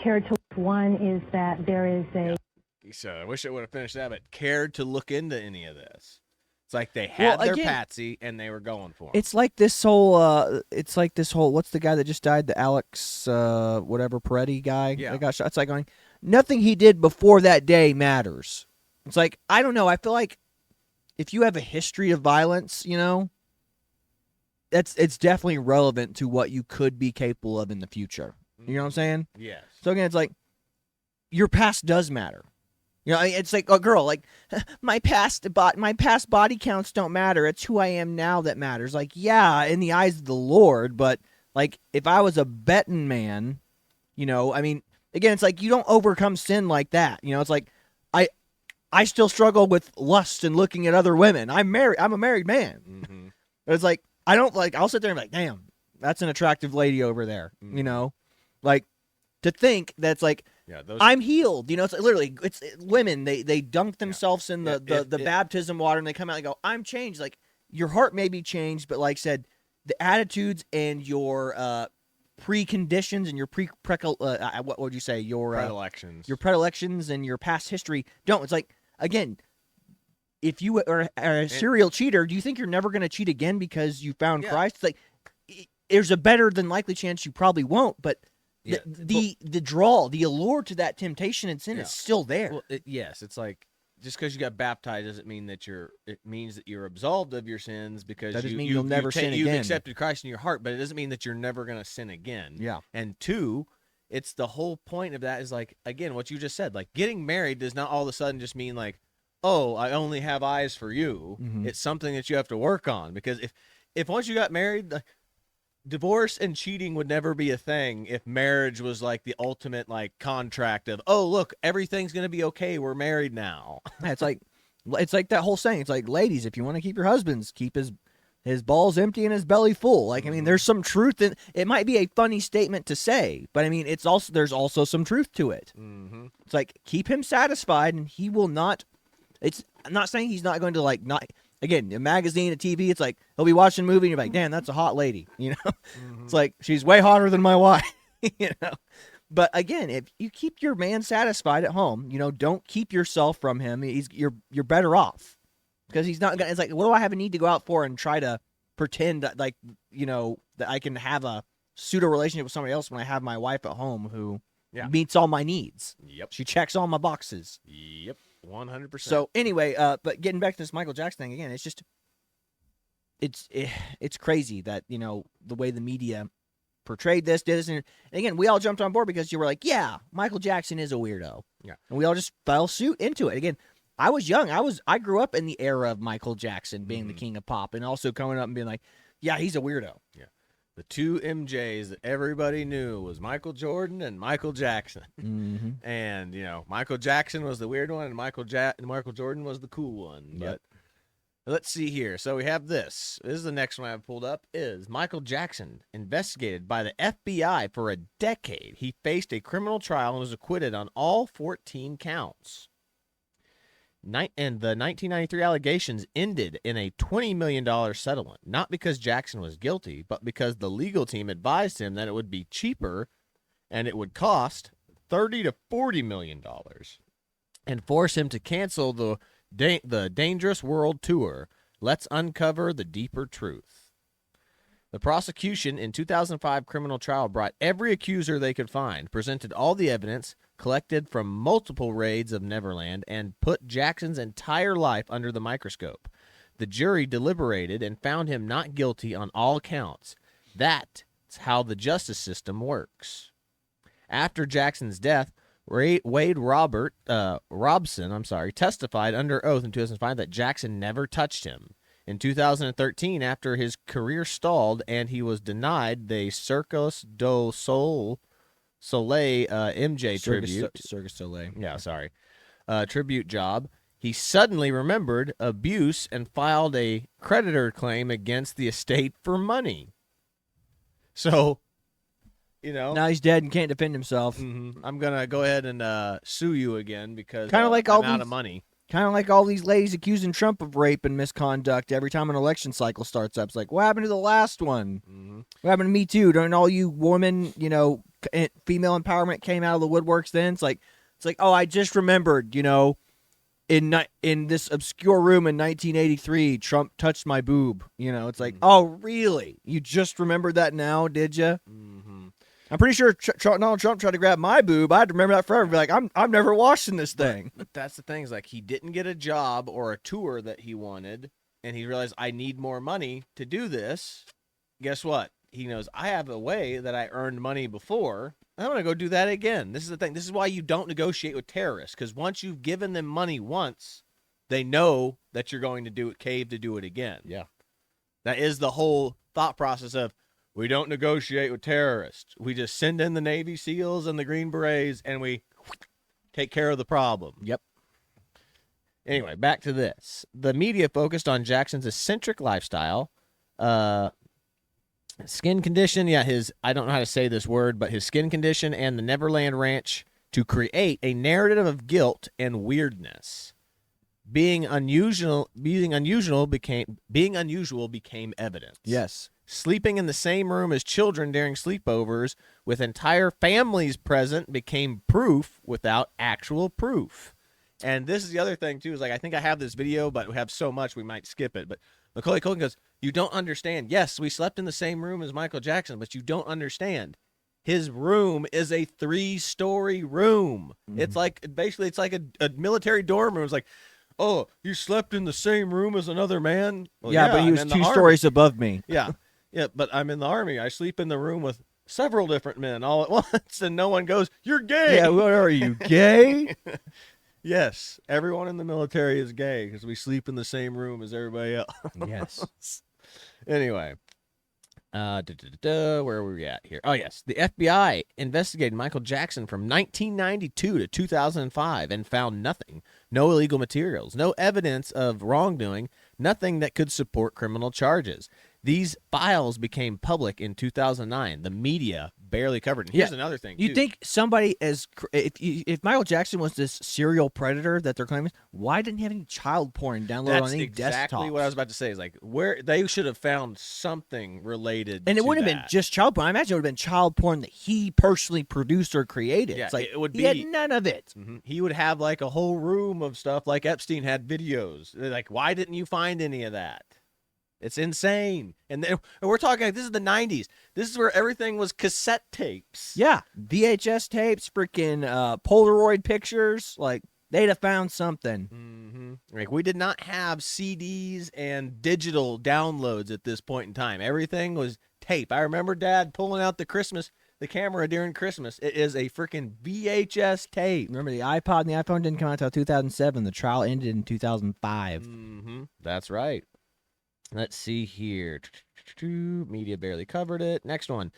cared to look. One is that there is a... So I wish I would have finished that, but cared to look into any of this. It's like they had their patsy and they were going for it. It's like this whole, what's the guy that just died? The Alex, whatever, Peretti guy that got shot. It's like going, nothing he did before that day matters. It's like, I don't know. I feel like if you have a history of violence, it's definitely relevant to what you could be capable of in the future. You know what I'm saying? Yes. So again, it's like your past does matter. It's like a girl, like my past body counts don't matter. It's who I am now that matters. Like, yeah, in the eyes of the Lord, but like if I was a betting man, again, it's like you don't overcome sin like that. It's like I still struggle with lust and looking at other women. I'm a married man. Mm-hmm. It's like I'll sit there and be like, damn, that's an attractive lady over there. Like to think that's like Yeah, those. I'm healed. You know, it's literally women. They dunk themselves in the baptism water and they come out and go, I'm changed. Like your heart may be changed, but like I said, the attitudes and your preconditions and your what would you say, your predilections and your past history don't. It's like, again, if you are a serial cheater, do you think you're never going to cheat again because you found Christ? It's like, there's a better than likely chance you probably won't, but the draw, the allure to that temptation and sin is still there. Well, yes, it's like, just because you got baptized doesn't mean that it means that you're absolved of your sins, because that doesn't mean you'll never sin you've again. accepted Christ in your heart, but it doesn't mean that you're never going to sin again. Yeah. And two, it's the whole point of that is like, again, what you just said, like getting married does not all of a sudden just mean like, oh, I only have eyes for you. Mm-hmm. It's something that you have to work on, because if once you got married, like, divorce and cheating would never be a thing if marriage was like the ultimate like contract of, oh, look, everything's going to be okay, we're married now. It's like that whole saying. It's like, ladies, if you want to keep your husbands, keep his balls empty and his belly full. Like, I mean, there's some truth in it. Might be a funny statement to say, but I mean, there's also some truth to it. Mm-hmm. It's like, keep him satisfied and he will not. I'm not saying he's not going to like not. Again, a magazine, a TV, it's like he'll be watching a movie and you're like, damn, that's a hot lady. You know, It's like, she's way hotter than my wife. You know, but again, if you keep your man satisfied at home, you know, don't keep yourself from him. You're better off, because he's not gonna. It's like, what do I have a need to go out for and try to pretend that, like, you know, that I can have a pseudo relationship with somebody else when I have my wife at home who meets all my needs. Yep, she checks all my boxes. Yep. 100%. So anyway, but getting back to this Michael Jackson thing again, it's just, it's crazy that, you know, the way the media portrayed this, did this, and again, we all jumped on board because you were like, yeah, Michael Jackson is a weirdo. Yeah. And we all just fell suit into it. Again, I was young. I grew up in the era of Michael Jackson being the king of pop, and also coming up and being like, yeah, he's a weirdo. Yeah. The two MJs that everybody knew was Michael Jordan and Michael Jackson. Mm-hmm. And, you know, Michael Jackson was the weird one and Michael Jordan was the cool one. Yep. But let's see here. So we have this. This is the next one I have pulled up, is Michael Jackson investigated by the FBI for a decade. He faced a criminal trial and was acquitted on all 14 counts. And the 1993 allegations ended in a $20 million settlement, not because Jackson was guilty, but because the legal team advised him that it would be cheaper and it would cost $30 to $40 million and force him to cancel the Dangerous World Tour. Let's uncover the deeper truth. The prosecution in 2005 criminal trial brought every accuser they could find, presented all the evidence collected from multiple raids of Neverland, and put Jackson's entire life under the microscope. The jury deliberated and found him not guilty on all counts. That's how the justice system works. After Jackson's death, Wade Robson testified under oath in 2005 that Jackson never touched him. In 2013, after his career stalled and he was denied the Cirque du Soleil MJ tribute. Cirque du Soleil. Yeah, sorry. Tribute job. He suddenly remembered abuse and filed a creditor claim against the estate for money. So, you know, now he's dead and can't defend himself. I'm gonna go ahead and sue you again because kind of like I'm out of money. Kind of like all these ladies accusing Trump of rape and misconduct every time an election cycle starts up. It's like, what happened to the last one? What happened to Me Too? Don't all you women, you know, female empowerment came out of the woodworks then? It's like, oh, I just remembered, you know, in this obscure room in 1983, Trump touched my boob. You know, it's like, oh, really? You just remembered that now, did you? I'm pretty sure Donald Trump tried to grab my boob. I had to remember that forever. Be like, I'm never washing this thing. But that's the thing, is like, he didn't get a job or a tour that he wanted, and he realized, I need more money to do this. Guess what? He knows, I have a way that I earned money before. I'm going to go do that again. This is the thing. This is why you don't negotiate with terrorists, because once you've given them money once, they know that you're going to cave to do it again. Yeah. That is the whole thought process of, we don't negotiate with terrorists. We just send in the Navy SEALs and the Green Berets, and we take care of the problem. Yep. Anyway, back to this. The media focused on Jackson's eccentric lifestyle, skin condition. Yeah, I don't know how to say this word, but his skin condition and the Neverland Ranch to create a narrative of guilt and weirdness. Being unusual became evidence. Yes. Sleeping in the same room as children during sleepovers with entire families present became proof without actual proof. And this is the other thing, too, is like, I think I have this video, but we have so much we might skip it. But Macaulay Culkin goes, you don't understand. Yes, we slept in the same room as Michael Jackson, but you don't understand. His room is a 3-story room. It's like, basically, it's like a military dorm room. It's like, oh, you slept in the same room as another man? Well, yeah, but he was 2 stories above me. Yeah. Yeah, but I'm in the Army. I sleep in the room with several different men all at once, and no one goes, you're gay. Yeah, what are you, gay? Yes, everyone in the military is gay because we sleep in the same room as everybody else. Yes. Anyway, where are we at here? Oh, yes. The FBI investigated Michael Jackson from 1992 to 2005 and found nothing. No illegal materials, no evidence of wrongdoing, nothing that could support criminal charges. These files became public in 2009. The media barely covered it. Here's another thing. You think somebody if Michael Jackson was this serial predator that they're claiming, why didn't he have any child porn downloaded on any desktop? That's exactly what I was about to say. Is like where they should have found something related. And it to wouldn't have been just child porn. I imagine it would have been child porn that he personally produced or created. Yeah, it's like it would he had none of it. Mm-hmm. He would have like a whole room of stuff like Epstein had videos. They're like, why didn't you find any of that? It's insane. And we're talking like this is the 90s. This is where everything was cassette tapes. Yeah. VHS tapes, freaking Polaroid pictures. Like, they'd have found something. Mm-hmm. Like, we did not have CDs and digital downloads at this point in time. Everything was tape. I remember Dad pulling out the camera during Christmas. It is a freaking VHS tape. Remember the iPod and the iPhone didn't come out until 2007. The trial ended in 2005. Mm-hmm. That's right. Let's see here. Media barely covered it. Next one.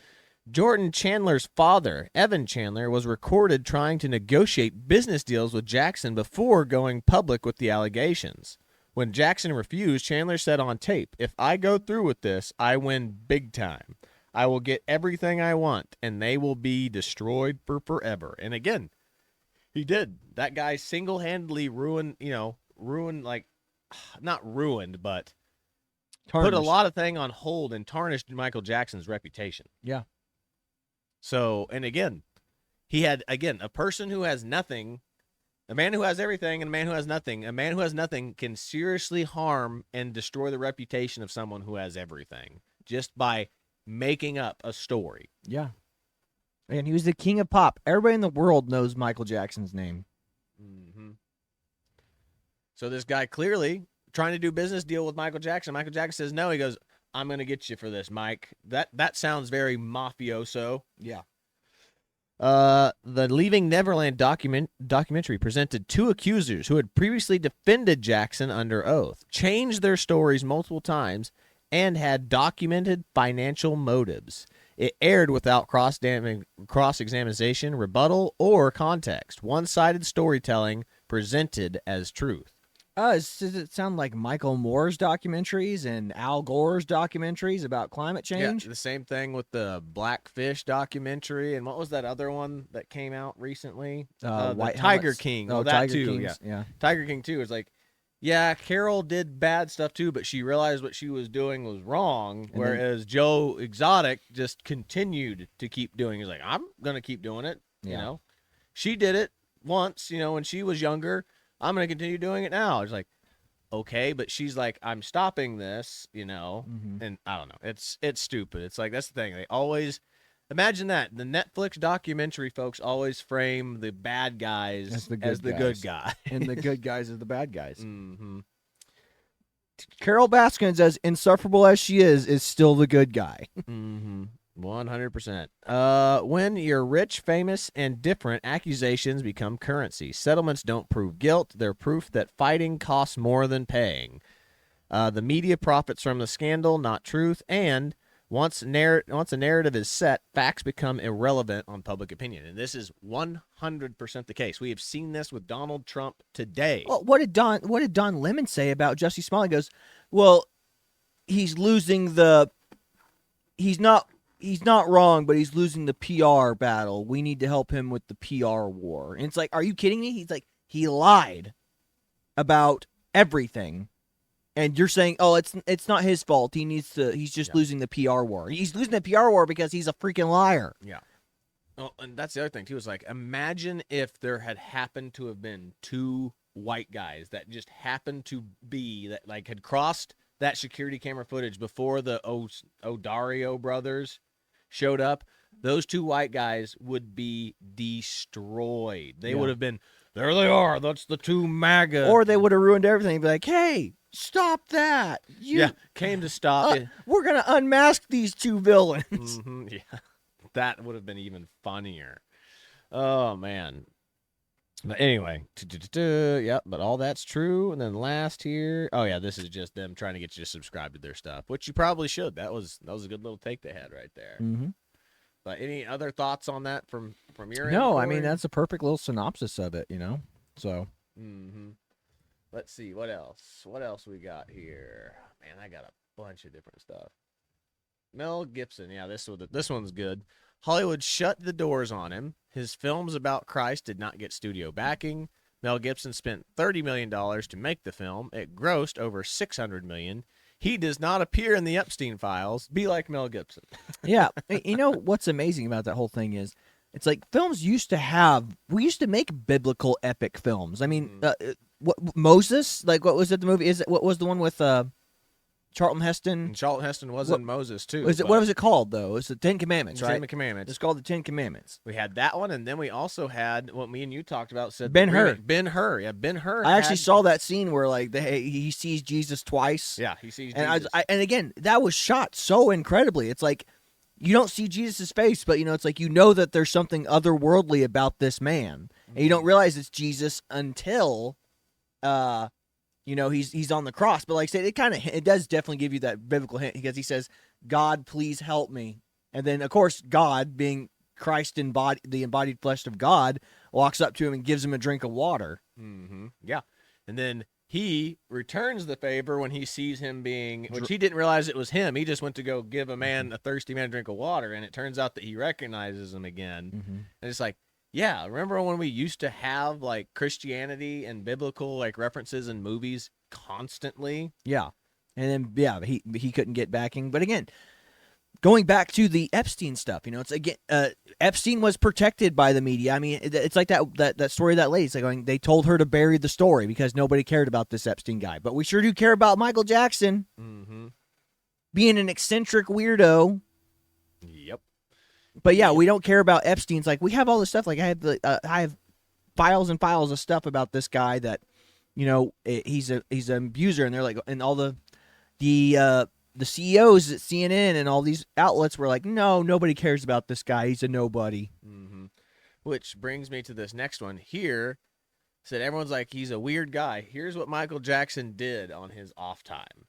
Jordan Chandler's father, Evan Chandler, was recorded trying to negotiate business deals with Jackson before going public with the allegations. When Jackson refused, Chandler said on tape, "If I go through with this, I win big time. I will get everything I want, and they will be destroyed for forever." And again, he did. That guy single-handedly ruined, like, not ruined, but put a lot of things on hold and tarnished Michael Jackson's reputation. Yeah. So, and again, he had, a person who has nothing, a man who has everything and a man who has nothing. A man who has nothing can seriously harm and destroy the reputation of someone who has everything just by making up a story. Yeah. And he was the king of pop. Everybody in the world knows Michael Jackson's name. Mm-hmm. So this guy clearly trying to do business deal with Michael Jackson. Michael Jackson says no. He goes, "I'm going to get you for this, Mike." That sounds very mafioso. Yeah. The Leaving Neverland documentary presented 2 accusers who had previously defended Jackson under oath, changed their stories multiple times, and had documented financial motives. It aired without cross-examination, rebuttal, or context. One-sided storytelling presented as truth. Does it sound like Michael Moore's documentaries and Al Gore's documentaries about climate change? Yeah, the same thing with the Blackfish documentary, and what was that other one that came out recently? White Tiger Helmets. King. Oh, that Tiger too. Kings, yeah. Tiger King too. It's like, yeah, Carol did bad stuff too, but she realized what she was doing was wrong. And whereas Joe Exotic just continued to keep doing. He's like, I'm gonna keep doing it. Yeah. She did it once. When she was younger. I'm going to continue doing it now. It's like, okay, but she's like, I'm stopping this, and I don't know. It's stupid. It's like, that's the thing. They always, imagine that. The Netflix documentary folks always frame the bad guys as the good guy. And the good guys as the bad guys. Mm-hmm. Carol Baskins, as insufferable as she is still the good guy. Mm-hmm. 100%. When you're rich, famous, and different, accusations become currency. Settlements don't prove guilt. They're proof that fighting costs more than paying. The media profits from the scandal, not truth. And once a narrative is set, facts become irrelevant on public opinion. And this is 100% the case. We have seen this with Donald Trump today. Well, what did Don Lemon say about Jussie Smollett? He goes, well, he's he's not wrong, but he's losing the PR battle. We need to help him with the PR war. And it's like, are you kidding me? He's like, he lied about everything. And you're saying, oh, it's not his fault. He's just losing the PR war. He's losing the PR war because he's a freaking liar. Yeah. Well, and that's the other thing too. Is like, imagine if there had happened to have been two white guys that just happened to be that like had crossed that security camera footage before the Odario brothers showed up. Those two white guys would be destroyed. They would have been, there they are. That's the two MAGA. Or they would have ruined everything. Be like, hey, stop that. Came to stop it. We're going to unmask these two villains. Mm-hmm, yeah. That would have been even funnier. Oh, man. But anyway, yep, but all that's true. And then last here, oh, yeah, this is just them trying to get you to subscribe to their stuff, which you probably should. That was a good little take they had right there. Mm-hmm. But any other thoughts on that from your end? No, I Corey? mean, that's a perfect little synopsis of it, So. Mm-hmm. Let's see, what else? What else we got here? Man, I got a bunch of different stuff. Mel Gibson, yeah, this one's good. Hollywood shut the doors on him. His films about Christ did not get studio backing. Mel Gibson spent $30 million to make the film. It grossed over $600 million. He does not appear in the Epstein files. Be like Mel Gibson. Yeah. You know what's amazing about that whole thing is it's like we used to make biblical epic films. I mean, Moses, like what was it, the movie? What was the one with Charlton Heston? And Charlton Heston was in Moses too. What was it called though? It's the Ten Commandments, right? Ten Commandments. It's called the Ten Commandments. We had that one, and then we also had what me and you talked about. Ben-Hur. Ben-Hur, yeah, Ben-Hur. I actually saw that scene where like he sees Jesus twice. Yeah, he sees and Jesus. And again, that was shot so incredibly. It's like you don't see Jesus' face, but it's like that there's something otherworldly about this man, and you don't realize it's Jesus until he's on the cross. But like I said, it does definitely give you that biblical hint because he says, "God, please help me." And then, of course, God, being Christ the embodied flesh of God, walks up to him and gives him a drink of water. Mm-hmm. Yeah. And then he returns the favor when he sees him which he didn't realize it was him. He just went to go give a thirsty man a drink of water, and it turns out that he recognizes him again. Mm-hmm. And it's like, yeah, remember when we used to have like Christianity and biblical like references in movies constantly? Yeah. And then he couldn't get backing. But again, going back to the Epstein stuff, it's again Epstein was protected by the media. I mean, it's like that story of that lady. It's like they told her to bury the story because nobody cared about this Epstein guy. But we sure do care about Michael Jackson being an eccentric weirdo. Yep. But yeah, we don't care about Epstein's. Like we have all this stuff. Like I have files and files of stuff about this guy that he's an abuser, and they're like, and all the CEOs at CNN and all these outlets were like, no, nobody cares about this guy. He's a nobody. Mm-hmm. Which brings me to this next one here. Said everyone's like, he's a weird guy. Here's what Michael Jackson did on his off time.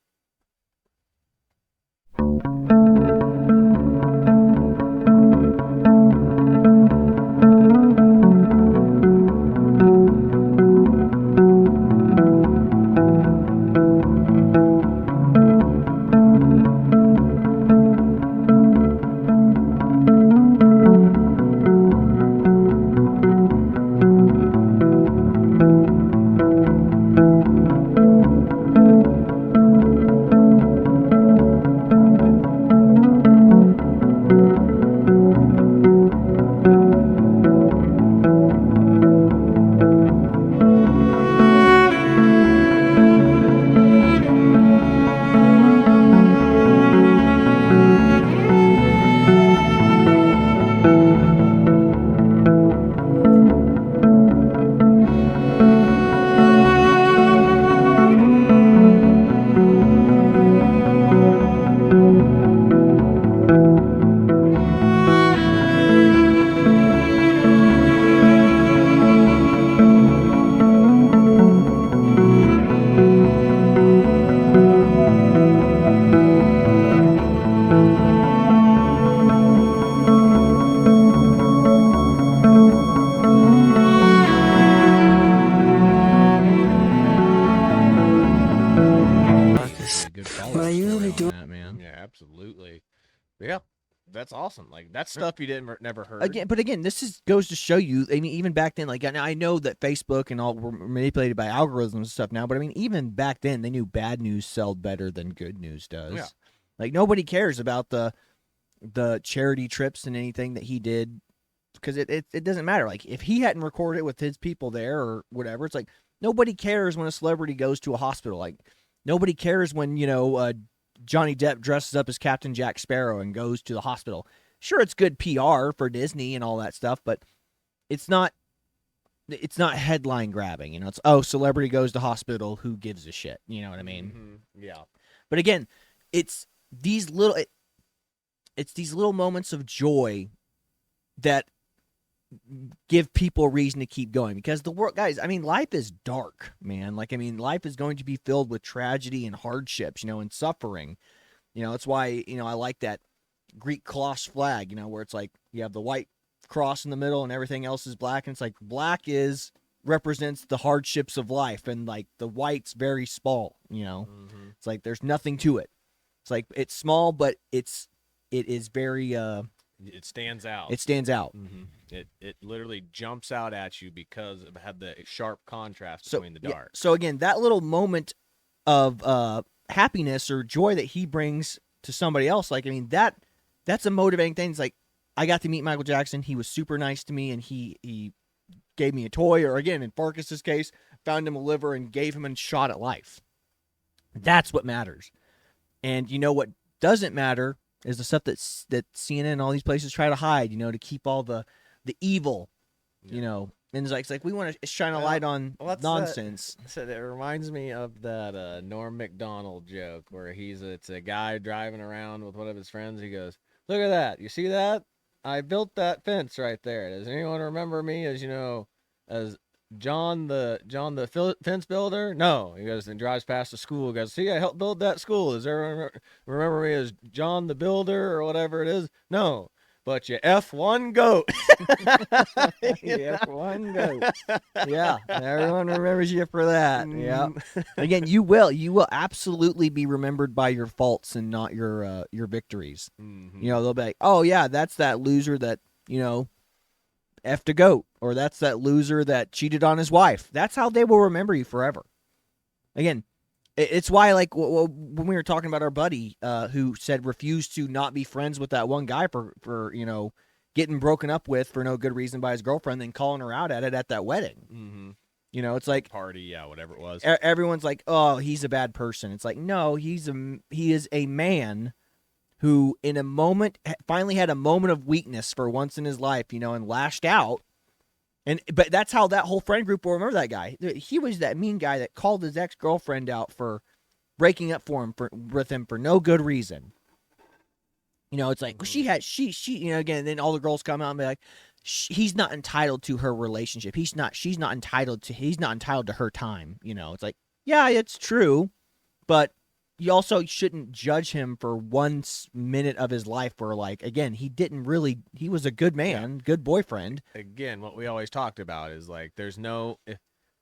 that's awesome. Like that's stuff you never heard. Again, this goes to show you. I mean, even back then, like I know that Facebook and all were manipulated by algorithms and stuff now, but I mean, even back then, they knew bad news sold better than good news does. Yeah. Like nobody cares about the charity trips and anything that he did because it doesn't matter. Like if he hadn't recorded it with his people there or whatever, it's like nobody cares when a celebrity goes to a hospital. Like nobody cares when Johnny Depp dresses up as Captain Jack Sparrow and goes to the hospital. Sure, it's good PR for Disney and all that stuff, but it's not headline grabbing. It's celebrity goes to hospital. Who gives a shit? You know what I mean? Mm-hmm. Yeah. But again, it's these little moments of joy that give people a reason to keep going because the world, guys, I mean, life is dark, man. Like, I mean, life is going to be filled with tragedy and hardships, and suffering. That's why, I like that Greek cross flag, where it's like you have the white cross in the middle and everything else is black. And it's like black represents the hardships of life and like the white's very small, Mm-hmm. It's like there's nothing to it. It's like it's small, but it is very, it stands out. It stands out. Mm-hmm. It literally jumps out at you because it had the sharp contrast between the dark. Yeah. So again, that little moment of happiness or joy that he brings to somebody else, like I mean that's a motivating thing. It's like I got to meet Michael Jackson. He was super nice to me, and he gave me a toy. Or again, in Farkas's case, found him a liver and gave him a shot at life. That's what matters. And what doesn't matter is the stuff that CNN and all these places try to hide, to keep all the evil, and it's like we want to shine a light on nonsense. So it reminds me of that Norm Macdonald joke where it's a guy driving around with one of his friends. He goes, "Look at that! You see that? I built that fence right there. Does anyone remember me as as John the fence builder? No." He goes and drives past the school. He goes, "See, I helped build that school. Does everyone remember me as John the builder or whatever it is? No. But you F1 goat." F1 goat. Yeah, everyone remembers you for that. Yeah. Again, you will absolutely be remembered by your faults and not your victories. Mm-hmm. They'll be like, "Oh yeah, that's that loser that effed a goat," or "That's that loser that cheated on his wife." That's how they will remember you forever. Again, it's why, like, when we were talking about our buddy who said refused to not be friends with that one guy for getting broken up with for no good reason by his girlfriend, then calling her out at it at that wedding. Mm-hmm. It's like party, yeah, whatever it was. Everyone's like, "Oh, he's a bad person." It's like, no, he is a man who, in a moment, finally had a moment of weakness for once in his life, and lashed out. But that's how that whole friend group will remember that guy. He was that mean guy that called his ex-girlfriend out for breaking up with him for no good reason. It's like, well, she again, then all the girls come out and be like, he's not entitled to her relationship. She's not entitled to her time. It's like, yeah, it's true, but you also shouldn't judge him for 1 minute of his life where, like, again, he was a good man, good boyfriend. Again, what we always talked about is, like, there's no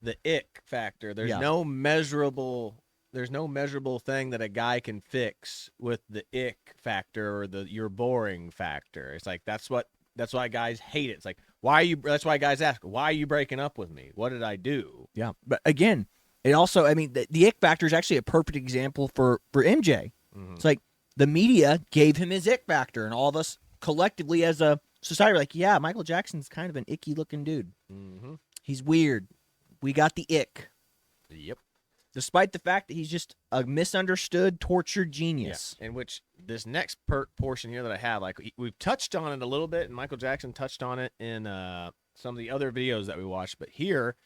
the ick factor. There's no measurable thing that a guy can fix with the ick factor or the you're boring factor. It's like, that's why guys hate it. It's like, that's why guys ask, "Why are you breaking up with me? What did I do?" Yeah. But again, it also, I mean, the ick factor is actually a perfect example for MJ. Mm-hmm. It's like the media gave him his ick factor, and all of us collectively as a society are like, yeah, Michael Jackson's kind of an icky looking dude. Mm-hmm. He's weird. We got the ick. Yep. Despite the fact that he's just a misunderstood, tortured genius. Yeah. In which this next portion here that I have, like, we've touched on it a little bit, and Michael Jackson touched on it in some of the other videos that we watched, but here,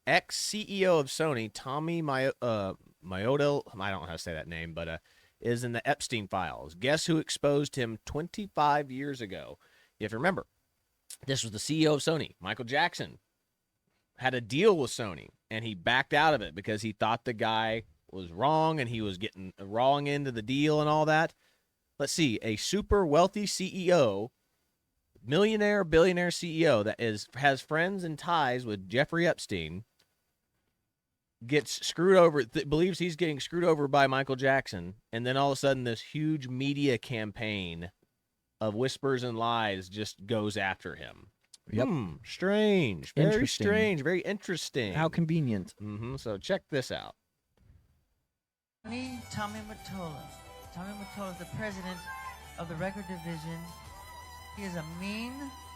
ex-CEO of Sony, Tommy Maioto, I don't know how to say that name, but is in the Epstein files. Guess who exposed him 25 years ago? If you remember, this was the CEO of Sony. Michael Jackson had a deal with Sony, and he backed out of it because he thought the guy was wrong, and he was getting wrong into the deal and all that. Let's see, a super wealthy CEO, billionaire CEO that has friends and ties with Jeffrey Epstein, gets screwed over, believes he's getting screwed over by Michael Jackson, and then all of a sudden this huge media campaign of whispers and lies just goes after him. Yep. Strange. Very Interesting. strange. Very interesting. How convenient. So check this out. Me, Tommy Mottola. Tommy Mottola is the president of the record division. He is a mean,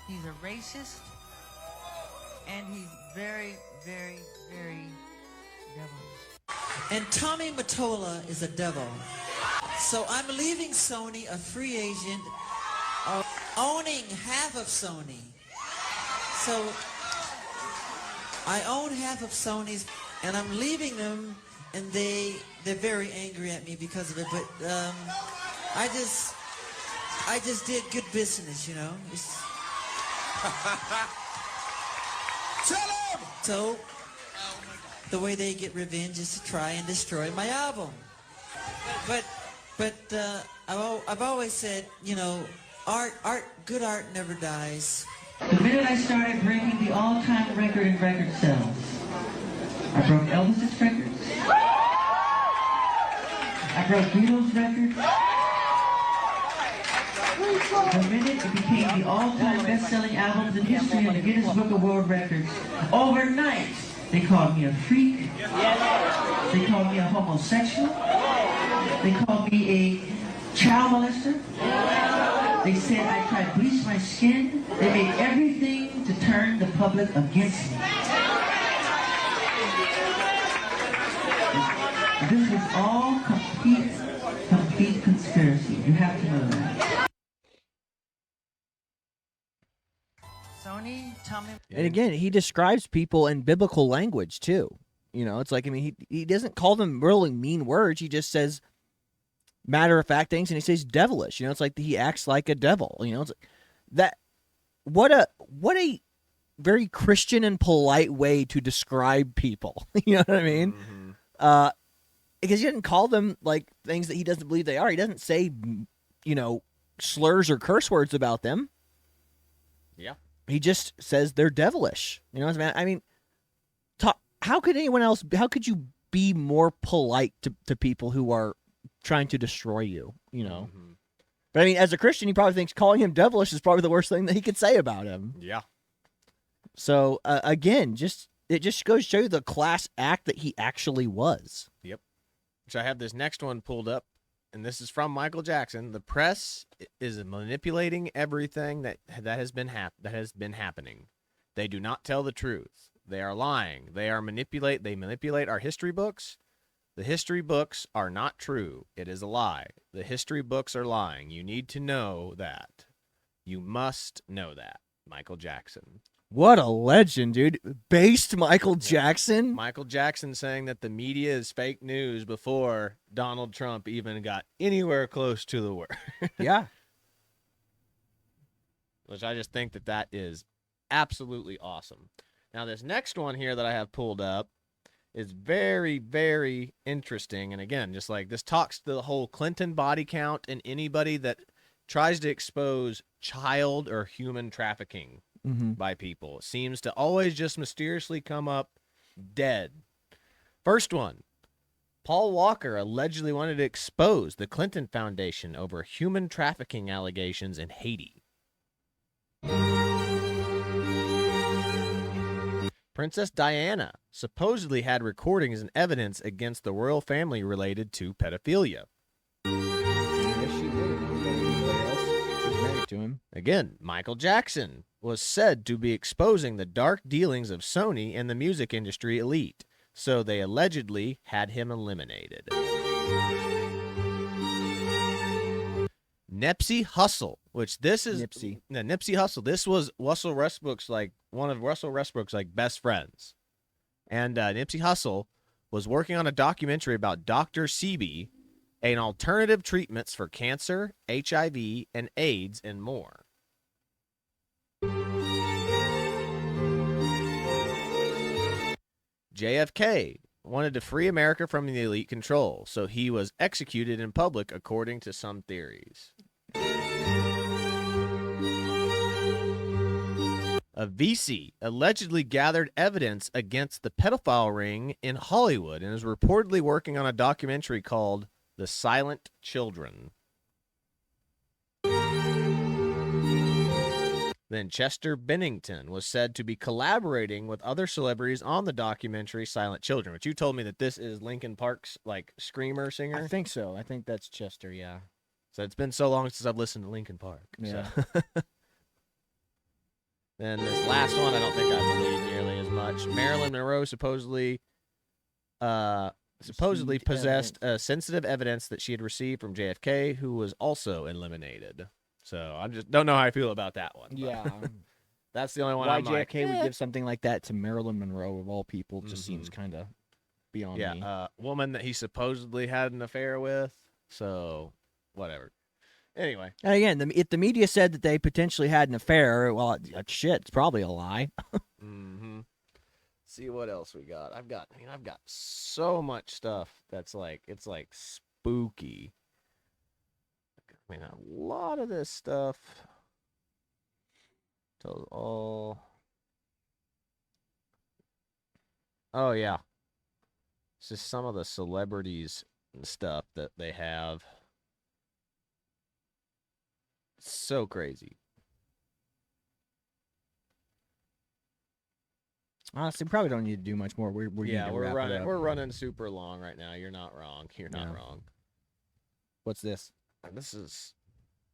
he's a racist, and he's very, very, very devilish. And Tommy Mottola is a devil. So I'm leaving Sony a free agent, owning half of Sony. So I own half of Sony's, and I'm leaving them, and they're very angry at me because of it. But I just did good business, you know. Tell him. So the way they get revenge is to try and destroy my album. But I've always said, you know, good art never dies. The minute I started breaking the all-time record in record sales, I broke Elvis's records. I broke Beatles' records. The minute it became the all-time best-selling albums in history in the Guinness Book of World Records, overnight they called me a freak. They called me a homosexual. They called me a child molester. They said I tried to bleach my skin. They made everything to turn the public against me. This was all complete conspiracy. You have to know that. Sony, tell me. And again, he describes people in biblical language too. You know, it's like, I mean, he doesn't call them really mean words. He just says matter of fact things, and he says devilish. You know, it's like he acts like a devil. You know, it's like that. What a very Christian and polite way to describe people. You know what I mean? Mm-hmm. Because he didn't call them like things that he doesn't believe they are. He doesn't say, you know, slurs or curse words about them. Yeah. He just says they're devilish. You know what I mean? I mean, how could anyone else? How could you be more polite to people who are trying to destroy you? You know. Mm-hmm. But I mean, as a Christian, he probably thinks calling him devilish is probably the worst thing that he could say about him. Yeah. So again, it just goes to show you the class act that he actually was. Yep. Which I have this next one pulled up, and this is from Michael Jackson. The press is manipulating everything that has been happening. They do not tell the truth. They are lying. They manipulate our history books. The history books are not true. It is a lie. The history books are lying. You need to know that. You must know that. Michael Jackson. What a legend, dude. Based Michael Jackson? Michael Jackson saying that the media is fake news before Donald Trump even got anywhere close to the word. Yeah. Which I just think that is absolutely awesome. Now, this next one here that I have pulled up is very, very interesting. And again, just like this talks to the whole Clinton body count and anybody that tries to expose child or human trafficking by people. It seems to always just mysteriously come up dead. First one, Paul Walker allegedly wanted to expose the Clinton Foundation over human trafficking allegations in Haiti. Princess Diana supposedly had recordings and evidence against the royal family related to pedophilia. Yes, she did. Anybody else? She's married to him. Again, Michael Jackson was said to be exposing the dark dealings of Sony and the music industry elite, so they allegedly had him eliminated. Nipsey Hussle, which this is Nipsey Hussle. This was Russell Westbrook's one of Russell Westbrook's best friends, and Nipsey Hussle was working on a documentary about Dr. Sebi, and alternative treatments for cancer, HIV, and AIDS, and more. JFK wanted to free America from the elite control, so he was executed in public, according to some theories. A VC allegedly gathered evidence against the pedophile ring in Hollywood and is reportedly working on a documentary called The Silent Children. Then Chester Bennington was said to be collaborating with other celebrities on the documentary Silent Children, which you told me that this is Linkin Park's like screamer singer. I think so. I think that's Chester, yeah. So it's been so long since I've listened to Linkin Park. Yeah. So. Then this last one, I don't think I believe nearly as much. Marilyn Monroe supposedly possessed sensitive evidence that she had received from JFK, who was also eliminated. So I just don't know how I feel about that one. Yeah. That's the only one Why I'm like, JFK would give something like that to Marilyn Monroe, of all people, just seems kind of beyond me. Woman that he supposedly had an affair with. So, whatever. Anyway. And again, if the media said that they potentially had an affair, well, shit, it's probably a lie. Mm-hmm. See what else we got. I've got so much stuff that's like, it's like spooky. I mean, a lot of this stuff tells all. Oh, yeah. It's just some of the celebrities and stuff that they have. So crazy. Honestly, we probably don't need to do much more. We're running super long right now. You're not wrong. You're not wrong. What's this? This is.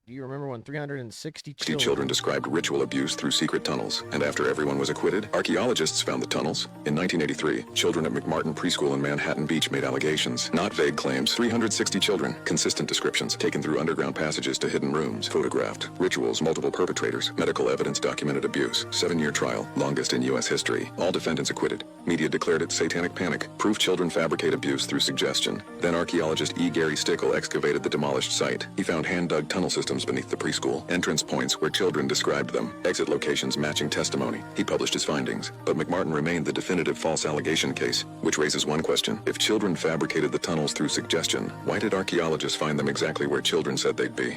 Do you remember when 360 children described ritual abuse through secret tunnels, and after everyone was acquitted, archaeologists found the tunnels. In 1983, children at McMartin Preschool in Manhattan Beach made allegations, not vague claims. 360 children, consistent descriptions, taken through underground passages to hidden rooms, photographed, rituals, multiple perpetrators, medical evidence documented abuse, 7-year trial, longest in U.S. history. All defendants acquitted. Media declared it satanic panic. Proof children fabricate abuse through suggestion. Then archaeologist E. Gary Stickle excavated the demolished site. He found hand-dug tunnel systems beneath the preschool, entrance points where children described them, exit locations matching testimony. He published his findings, but McMartin remained the definitive false allegation case, which raises one question. If children fabricated the tunnels through suggestion, why did archaeologists find them exactly where children said they'd be?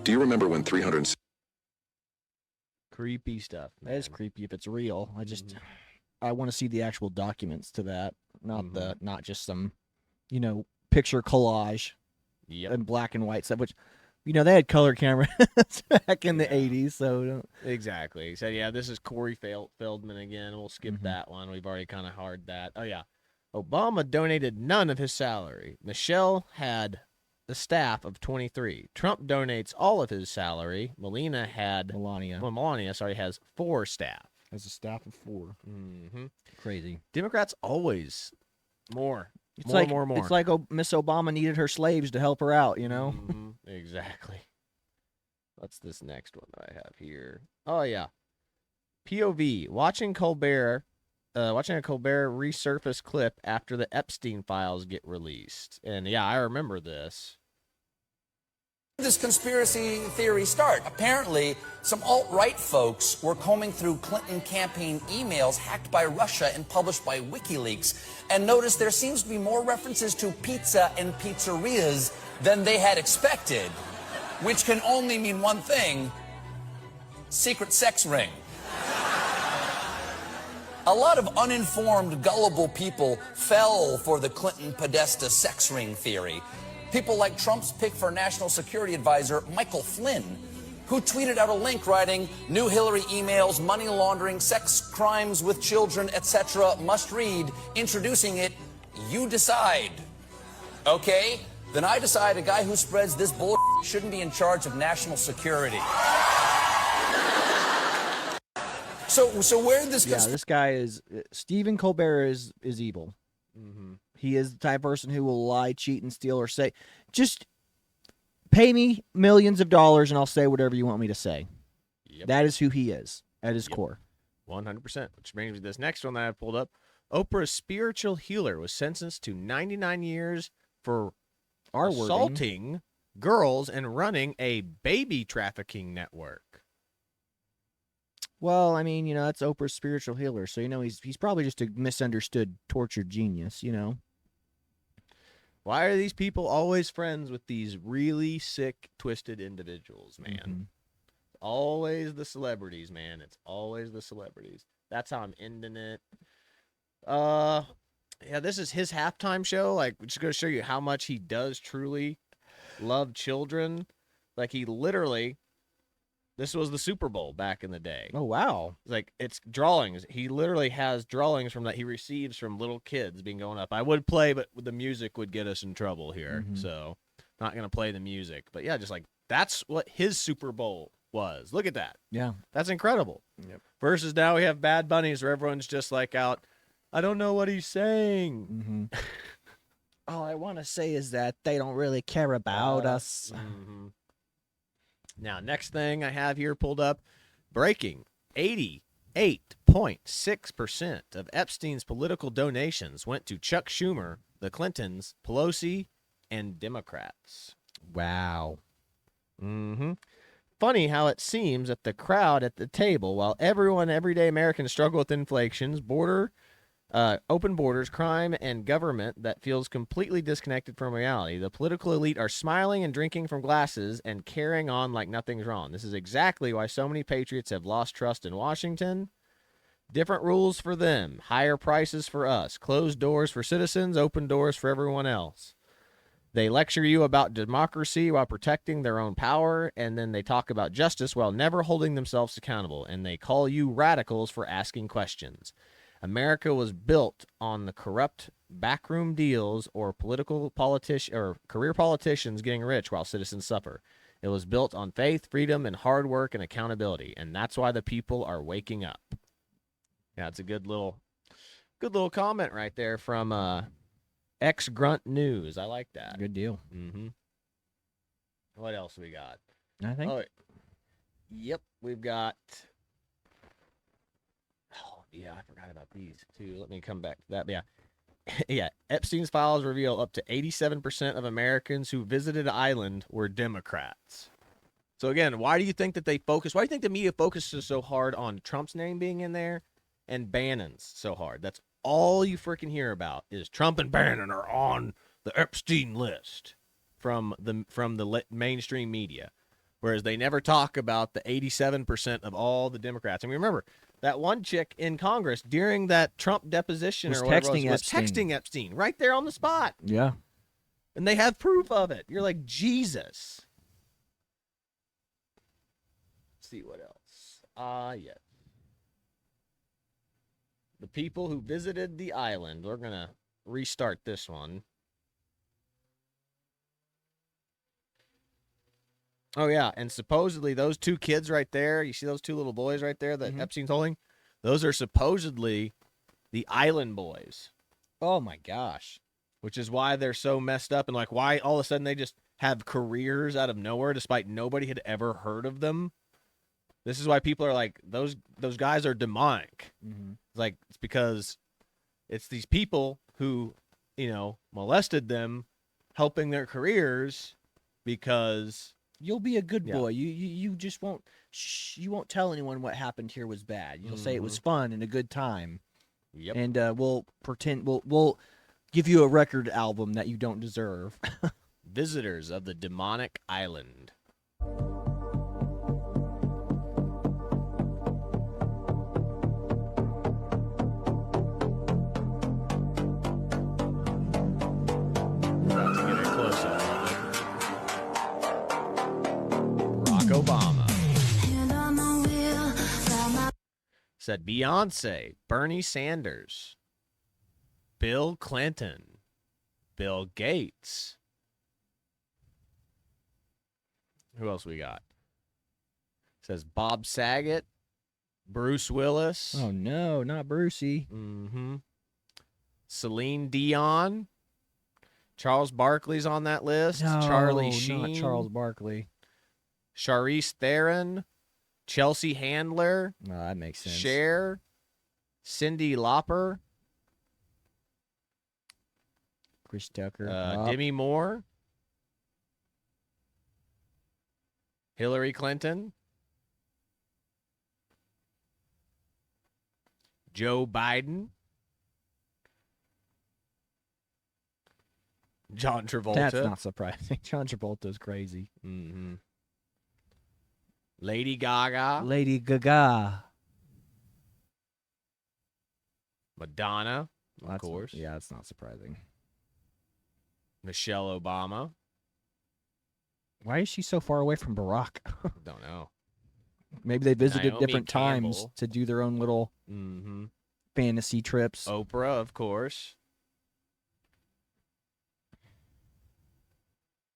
Do you remember when 300... Creepy stuff. That is creepy if it's real. I want to see the actual documents to that, not just some, picture collage and black and white stuff, which... they had color cameras back in the 80s, so... Exactly. So, yeah, this is Corey Feldman again. We'll skip that one. We've already kind of hard that. Oh, yeah. Obama donated none of his salary. Michelle had a staff of 23. Trump donates all of his salary. Melania has 4 staff. Has a staff of 4. Mm-hmm. Crazy. Democrats always more. It's more. It's like Miss Obama needed her slaves to help her out, Mm-hmm. Exactly. What's this next one that I have here? Oh, yeah. POV, watching a Colbert resurface clip after the Epstein files get released. And, yeah, I remember this. This conspiracy theory start? Apparently, some alt-right folks were combing through Clinton campaign emails hacked by Russia and published by WikiLeaks and noticed there seems to be more references to pizza and pizzerias than they had expected, which can only mean one thing: secret sex ring. A lot of uninformed, gullible people fell for the Clinton Podesta sex ring theory. People like Trump's pick for National Security Advisor, Michael Flynn, who tweeted out a link writing, "New Hillary emails, money laundering, sex crimes with children, etc. must read," introducing it, "You decide." Okay, then I decide a guy who spreads this bull shouldn't be in charge of national security. So where did this... this guy is... Stephen Colbert is evil. Mm-hmm. He is the type of person who will lie, cheat, and steal, or say, just pay me millions of dollars and I'll say whatever you want me to say. Yep. That is who he is at his core. 100%. Which brings me to this next one that I pulled up. Oprah's spiritual healer was sentenced to 99 years for assaulting girls and running a baby trafficking network. Well, I mean, that's Oprah's spiritual healer, so he's probably just a misunderstood tortured genius, Why are these people always friends with these really sick, twisted individuals, man? Mm-hmm. Always the celebrities, man. It's always the celebrities. That's how I'm ending it. Yeah, this is his halftime show. Like, just going to show you how much he does truly love children. Like, he literally This was the Super Bowl back in the day. Oh, wow. Like, it's drawings. He literally has drawings from that he receives from little kids being going up. I would play, but the music would get us in trouble here. So, not going to play the music. But yeah, just like, that's what his Super Bowl was. Look at that. Yeah. That's incredible. Yep. Versus now we have Bad Bunnies where everyone's just like out, I don't know what he's saying. All I want to say is that they don't really care about us. Now, next thing I have here pulled up, breaking 88.6% of Epstein's political donations went to Chuck Schumer, the Clintons, Pelosi, and Democrats. Wow. Funny how it seems that the crowd at the table, while everyday Americans struggle with inflations, open borders, crime, and government that feels completely disconnected from reality, the political elite are smiling and drinking from glasses and carrying on like nothing's wrong. This is exactly why so many patriots have lost trust in Washington. Different rules for them, higher prices for us, closed doors for citizens, open doors for everyone else. They lecture you about democracy while protecting their own power, and then they talk about justice while never holding themselves accountable, and they call you radicals for asking questions. America was built on the corrupt backroom deals or career politicians getting rich while citizens suffer. It was built on faith, freedom, and hard work and accountability, and that's why the people are waking up. Yeah, it's a good little comment right there from X Grunt News. I like that. Good deal. What else we got? I think. Yep, we've got. Oh, yeah, I forgot about these too. Let me come back to that. Yeah. Yeah, Epstein's files reveal up to 87% of Americans who visited the island were Democrats. So again, why do you think the media focuses so hard on Trump's name being in there and Bannon's so hard? That's all you freaking hear about is Trump and Bannon are on the Epstein list from the mainstream media, whereas they never talk about the 87% of all the Democrats. I mean, remember, that one chick in Congress during that Trump deposition was texting Epstein right there on the spot. Yeah. And they have proof of it. You're like, Jesus. Let's see what else. Yes. The people who visited the island. We're going to restart this one. Oh, yeah, and supposedly those two kids right there, you see those two little boys right there that Epstein's holding? Those are supposedly the island boys. Oh, my gosh. Which is why they're so messed up and like why all of a sudden they just have careers out of nowhere despite nobody had ever heard of them. This is why people are like, those guys are demonic. It's because it's these people who, molested them, helping their careers because... You'll be a good boy. You just won't. You won't tell anyone what happened here was bad. You'll say it was fun and a good time. Yep. And we'll pretend we'll give you a record album that you don't deserve. Visitors of the demonic island. Obama said Beyonce, Bernie Sanders, Bill Clinton, Bill Gates. Who else we got? Says Bob Saget, Bruce Willis. Oh no, not Brucey. Celine Dion, Charles Barkley's on that list. No, Charlie Sheen, not Charles Barkley. Charlize Theron, Chelsea Handler. No, that makes sense. Cher, Cyndi Lauper, Chris Tucker, Demi Moore, Hillary Clinton, Joe Biden, John Travolta. That's not surprising. John Travolta's crazy. Lady Gaga. Madonna, of course. Yeah, that's not surprising. Michelle Obama. Why is she so far away from Barack? Don't know. Maybe they visited Naomi different times Campbell. to do their own little fantasy trips. Oprah, of course.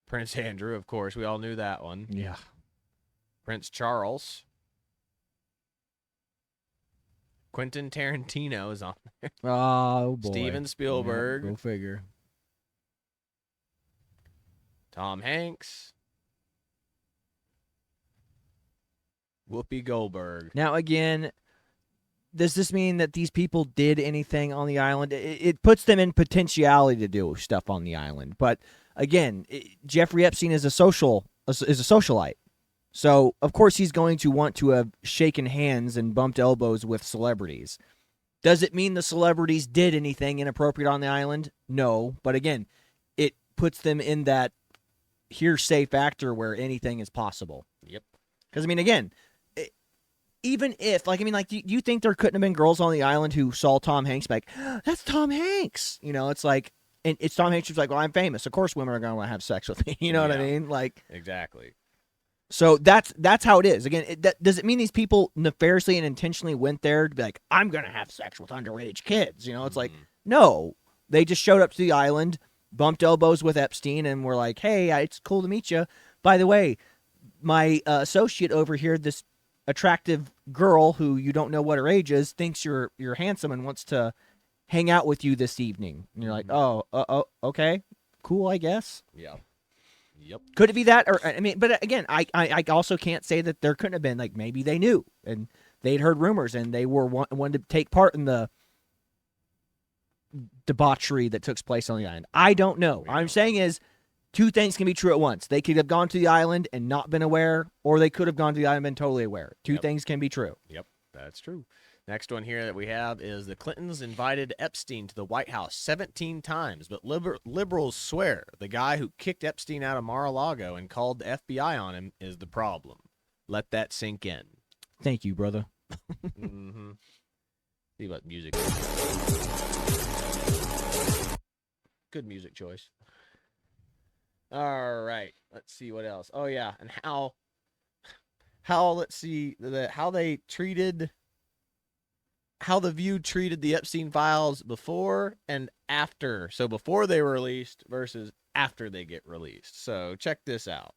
Prince Andrew, of course. We all knew that one. Yeah. Prince Charles. Quentin Tarantino is on there. Oh, boy. Steven Spielberg. Yeah, go figure. Tom Hanks. Whoopi Goldberg. Now, again, does this mean that these people did anything on the island? It puts them in potentiality to do stuff on the island. But, again, Jeffrey Epstein is a socialite. So, of course, he's going to want to have shaken hands and bumped elbows with celebrities. Does it mean the celebrities did anything inappropriate on the island? No. But, again, it puts them in that hearsay factor where anything is possible. Yep. Because, I mean, again, even if, do you think there couldn't have been girls on the island who saw Tom Hanks like, that's Tom Hanks? You know, it's like, and it's Tom Hanks who's like, well, I'm famous. Of course women are going to want to have sex with me. You know what I mean? Like, exactly. So that's how it is. Again, does it mean these people nefariously and intentionally went there to be like, I'm going to have sex with underage kids? You know, it's like, no. They just showed up to the island, bumped elbows with Epstein, and were like, hey, it's cool to meet you. By the way, my associate over here, this attractive girl who you don't know what her age is, thinks you're handsome and wants to hang out with you this evening. And you're like, oh, okay, cool, I guess. Yeah. Yep. Could it be that? Or I mean, but again, I also can't say that there couldn't have been, like, maybe they knew and they'd heard rumors and they were wanted to take part in the debauchery that took place on the island. I don't know. What I'm saying is, two things can be true at once. They could have gone to the island and not been aware, or they could have gone to the island and been totally aware. Two things can be true. Yep, that's true. Next one here that we have is the Clintons invited Epstein to the White House 17 times, but liberals swear the guy who kicked Epstein out of Mar-a-Lago and called the FBI on him is the problem. Let that sink in. Thank you, brother. Mm-hmm. See what music. Good music choice. All right, let's see what else. Oh yeah, and how let's see how the View treated the Epstein files before and after. So before they were released versus after they get released. So check this out.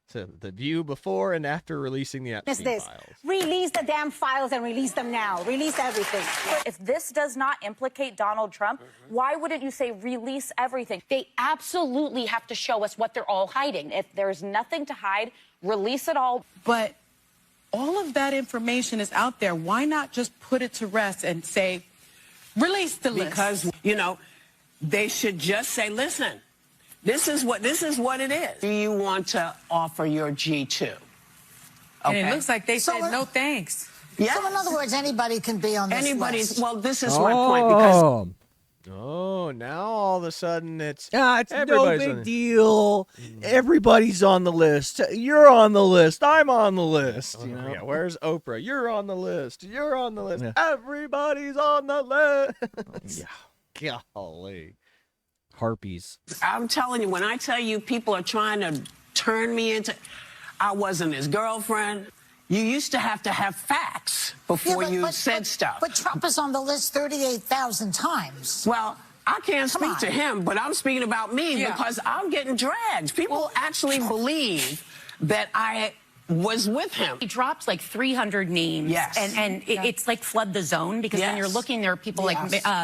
So the View before and after releasing the Epstein files. Release the damn files and release them now. Release everything. If this does not implicate Donald Trump, why wouldn't you say release everything? They absolutely have to show us what they're all hiding. If there's nothing to hide, release it all. But all of that information is out there. Why not just put it to rest and say, release the list? Because, they should just say, listen, this is what it is. Do you want to offer your G2? Okay. And it looks like they said no thanks. Yeah. So in other words, anybody can be on this list. Well, this is my point because now all of a sudden it's no big deal. Everybody's on the list. You're on the list. I'm on the list. Yeah, where's Oprah? You're on the list. You're on the list. Yeah. Everybody's on the list. Yeah. Golly. Harpies. I'm telling you, when I tell you people are trying to turn me into, I wasn't his girlfriend. You used to have facts before you said stuff. But Trump is on the list 38,000 times. Well, I can't speak to him, but I'm speaking about me because I'm getting dragged. People actually believe that I was with him. He drops like 300 names. Yes. And it's like flood the zone because when you're looking, there are people like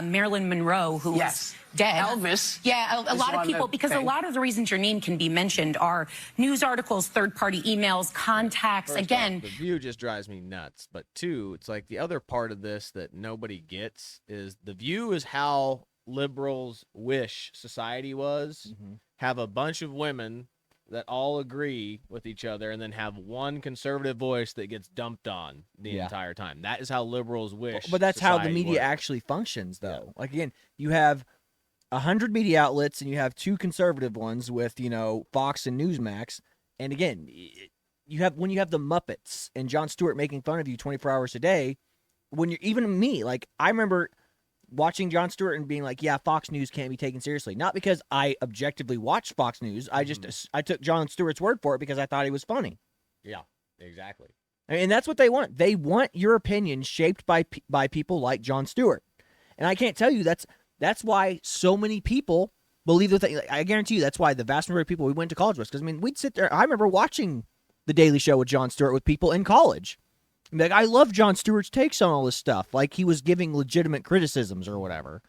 Marilyn Monroe who was dead. Elvis. Yeah, a lot of people, because a lot of the reasons your name can be mentioned are news articles, third-party emails, contacts. First Again, off, the View just drives me nuts. But two, it's like the other part of this that nobody gets is the View is how liberals wish society was. Have a bunch of women that all agree with each other and then have one conservative voice that gets dumped on the entire time. That is how liberals wish. But that's how the society media worked. actually functions, though. Like, again, you have 100 media outlets and you have two conservative ones with, Fox and Newsmax. And again, when you have the Muppets and Jon Stewart making fun of you 24 hours a day, when you're even me, like, I remember watching Jon Stewart and being like, yeah, Fox News can't be taken seriously. Not because I objectively watched Fox News. I took Jon Stewart's word for it because I thought he was funny. Yeah. Exactly. And that's what they want. They want your opinion shaped by people like Jon Stewart. And I can't tell you that's why so many people believe the thing. I guarantee you that's why the vast majority of people we went to college with. Because, I mean, we'd sit there. I remember watching The Daily Show with Jon Stewart with people in college. Like, I love Jon Stewart's takes on all this stuff. Like, he was giving legitimate criticisms or whatever.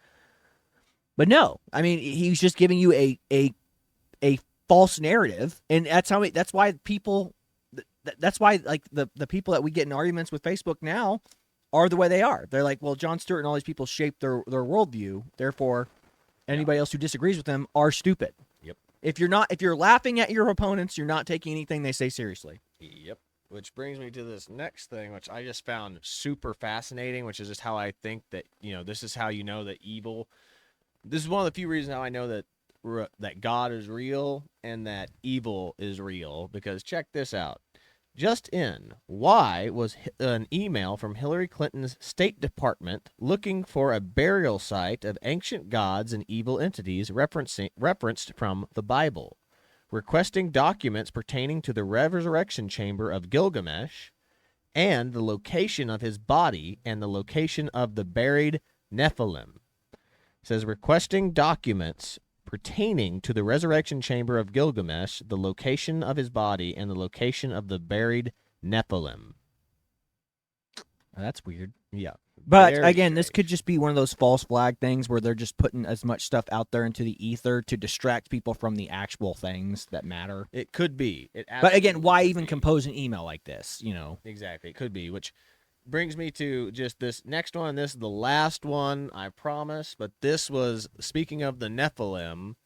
But no, I mean, he's just giving you a false narrative. And that's why people... That's why, like, the people that we get in arguments with Facebook now are the way they are. They're like, well, Jon Stewart and all these people shape their worldview. Therefore, anybody else who disagrees with them are stupid. Yep. If you're laughing at your opponents, you're not taking anything they say seriously. Yep. Which brings me to this next thing, which I just found super fascinating, which is just how I think that, this is how you know that evil. This is one of the few reasons how I know that God is real and that evil is real, because check this out. Just in, why was an email from Hillary Clinton's State Department looking for a burial site of ancient gods and evil entities referenced from the Bible, requesting documents pertaining to the resurrection chamber of Gilgamesh and the location of his body and the location of the buried Nephilim. It says requesting documents pertaining to the resurrection chamber of Gilgamesh, the location of his body, and the location of the buried Nephilim. That's weird. Yeah. But Very again, strange. this could just be one of those false flag things where they're just putting as much stuff out there into the ether to distract people from the actual things that matter. It could be. But again, why even compose an email like this, Exactly. It could be, which brings me to just this next one. This is the last one, I promise. But this was, speaking of the Nephilim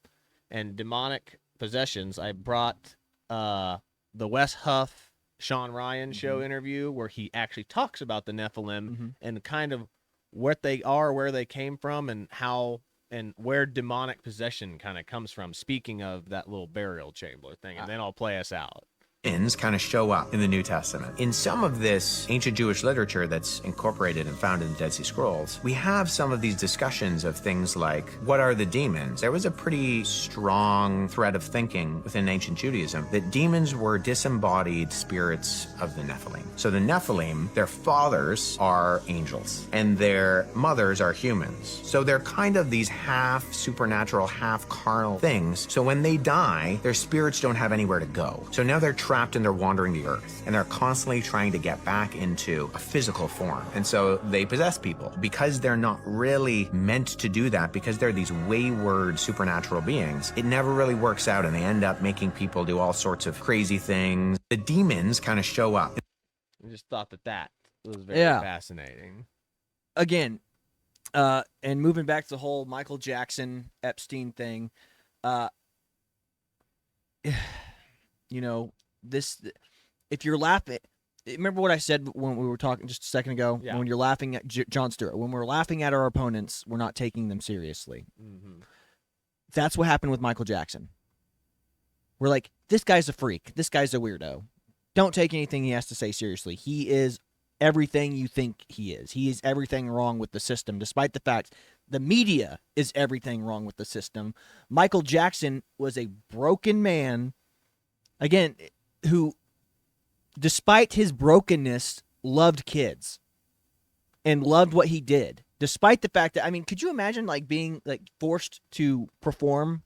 and demonic possessions, I brought the Wes Huff, Sean Ryan show interview where he actually talks about the Nephilim and kind of what they are, where they came from, and how and where demonic possession kind of comes from, speaking of that little burial chamber thing. And then I'll play us out. Kind of show up in the New Testament. In some of this ancient Jewish literature that's incorporated and found in the Dead Sea Scrolls, we have some of these discussions of things like, what are the demons? There was a pretty strong thread of thinking within ancient Judaism that demons were disembodied spirits of the Nephilim. So the Nephilim, their fathers are angels, and their mothers are humans. So they're kind of these half supernatural, half carnal things. So when they die, their spirits don't have anywhere to go. So now they're trapped and they're wandering the earth, and they're constantly trying to get back into a physical form. And so they possess people because they're not really meant to do that, because they're these wayward supernatural beings. It never really works out, and they end up making people do all sorts of crazy things. The demons kind of show up. I just thought that was very fascinating. Again, and moving back to the whole Michael Jackson, Epstein thing, this, if you're laughing, remember what I said when we were talking just a second ago? Yeah. When you're laughing at Jon Stewart, when we're laughing at our opponents, we're not taking them seriously. That's what happened with Michael Jackson. We're like, this guy's a freak. This guy's a weirdo. Don't take anything he has to say seriously. He is everything you think he is. He is everything wrong with the system, despite the fact the media is everything wrong with the system. Michael Jackson was a broken man, again, who, despite his brokenness, loved kids and loved what he did. Despite the fact that, I mean, could you imagine being forced to perform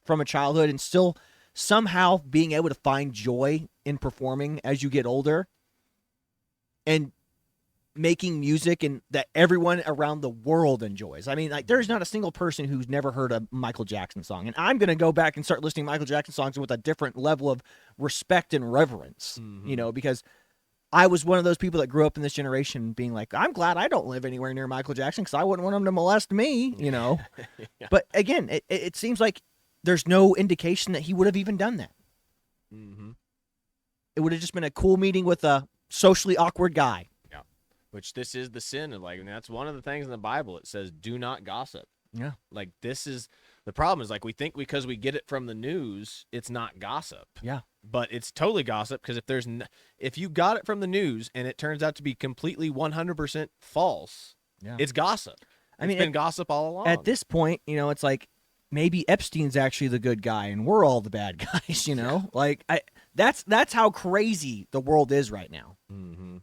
from a childhood and still somehow being able to find joy in performing as you get older and making music and that everyone around the world enjoys? I mean, there's not a single person who's never heard a Michael Jackson song. And I'm going to go back and start listening to Michael Jackson songs with a different level of respect and reverence, because I was one of those people that grew up in this generation being like, I'm glad I don't live anywhere near Michael Jackson because I wouldn't want him to molest me, Yeah. But again, it seems like there's no indication that he would have even done that. It would have just been a cool meeting with a socially awkward guy. Yeah. Which this is the sin of and that's one of the things in the Bible. It says, do not gossip. Yeah. This is the problem is we think because we get it from the news, it's not gossip. Yeah. But it's totally gossip because if you got it from the news and it turns out to be completely 100% false, it's gossip. It's been gossip all along. At this point, it's like maybe Epstein's actually the good guy and we're all the bad guys, That's how crazy the world is right now. Mm-hmm.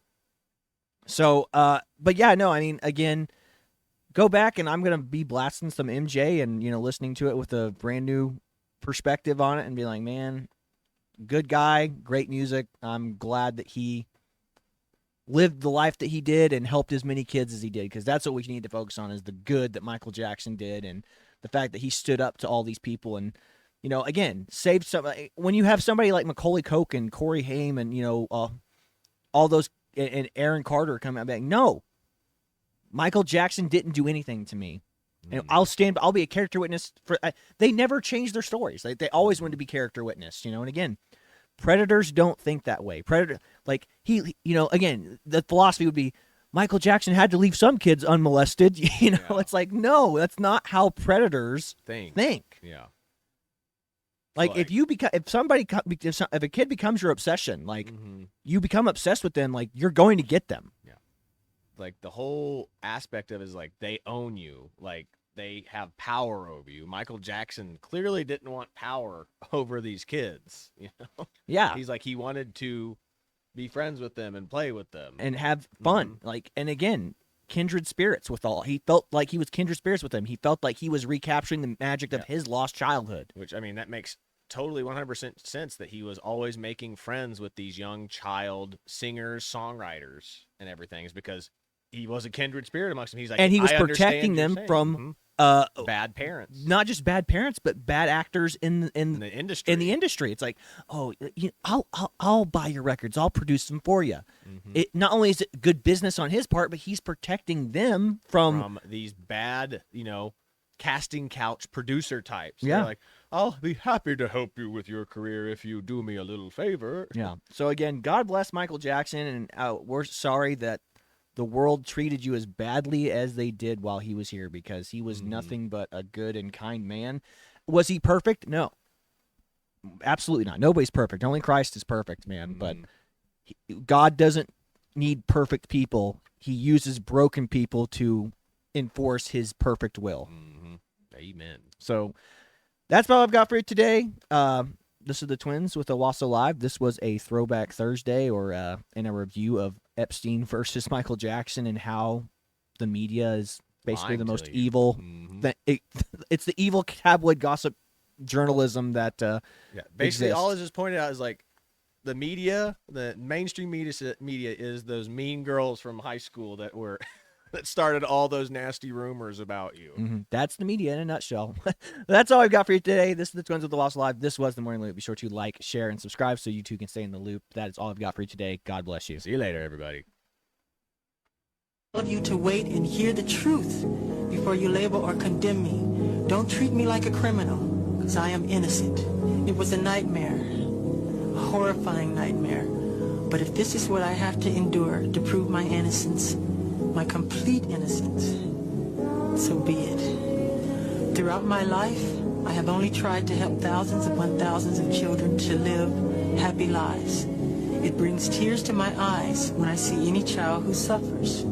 So, but yeah, no, I mean, again, go back and I'm gonna be blasting some MJ and listening to it with a brand new perspective on it and be like, man, good guy, great music. I'm glad that he lived the life that he did and helped as many kids as he did, because that's what we need to focus on, is the good that Michael Jackson did and the fact that he stood up to all these people and, again, saved somebody. When you have somebody like Macaulay Culkin, Corey Haim, and, all those, and Aaron Carter coming out back, no, Michael Jackson didn't do anything to me. And I'll be a character witness for. They never changed their stories. Like, they always wanted to be character witness. And again, predators don't think that way. Predator, like again, the philosophy would be Michael Jackson had to leave some kids unmolested. It's like, no, that's not how predators think. Yeah. Like, if a kid becomes your obsession, like you become obsessed with them, like you're going to get them. Yeah. Like, the whole aspect of it is like they own you, like they have power over you. Michael Jackson clearly didn't want power over these kids. Yeah. He's like, he wanted to be friends with them and play with them and have fun. Like, and again, kindred spirits with all. He felt like he was kindred spirits with them. He felt like he was recapturing the magic of his lost childhood. Which, I mean, that makes totally 100% sense, that he was always making friends with these young child singers, songwriters, and everything, is because he was a kindred spirit amongst them. He's like, and he was I protecting them from bad parents, not just bad parents, but bad actors in the industry. In the industry, it's like, oh, I'll buy your records, I'll produce them for you. It not only is it good business on his part, but he's protecting them from these bad, casting couch producer types. Yeah. They're like, I'll be happy to help you with your career if you do me a little favor. Yeah. So again, God bless Michael Jackson, and we're sorry that the world treated you as badly as they did while he was here, because he was nothing but a good and kind man. Was he perfect? No. Absolutely not. Nobody's perfect. Only Christ is perfect, man. But God doesn't need perfect people. He uses broken people to enforce his perfect will. Amen. So that's all I've got for you today. This is the Twins with Owasso Live. This was a Throwback Thursday, or in a review of Epstein versus Michael Jackson, and how the media is basically the most evil. It's the evil tabloid gossip journalism that basically exists. all is just pointed out is like the media, the mainstream media is those mean girls from high school that were that started all those nasty rumors about you. That's the media in a nutshell. That's all I've got for you today. This is the Twins with Owasso Live. This was the Morning Loop. Be sure to like, share, and subscribe so you too can stay in the loop. That is all I've got for you today. God bless you. See you later, everybody. All of you to wait and hear the truth before you label or condemn me. Don't treat me like a criminal, because I am innocent. It was a nightmare, a horrifying nightmare. But if this is what I have to endure to prove my innocence, my complete innocence, so be it. Throughout my life, I have only tried to help thousands upon thousands of children to live happy lives. It brings tears to my eyes when I see any child who suffers.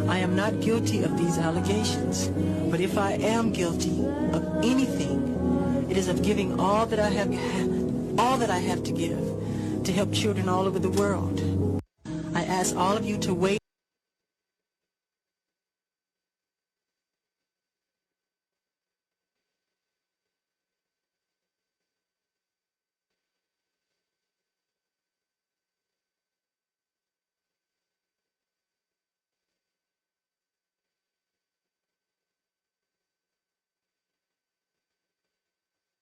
I am not guilty of these allegations, but if I am guilty of anything, it is of giving all that I have to give to help children all over the world. I ask all of you to wait.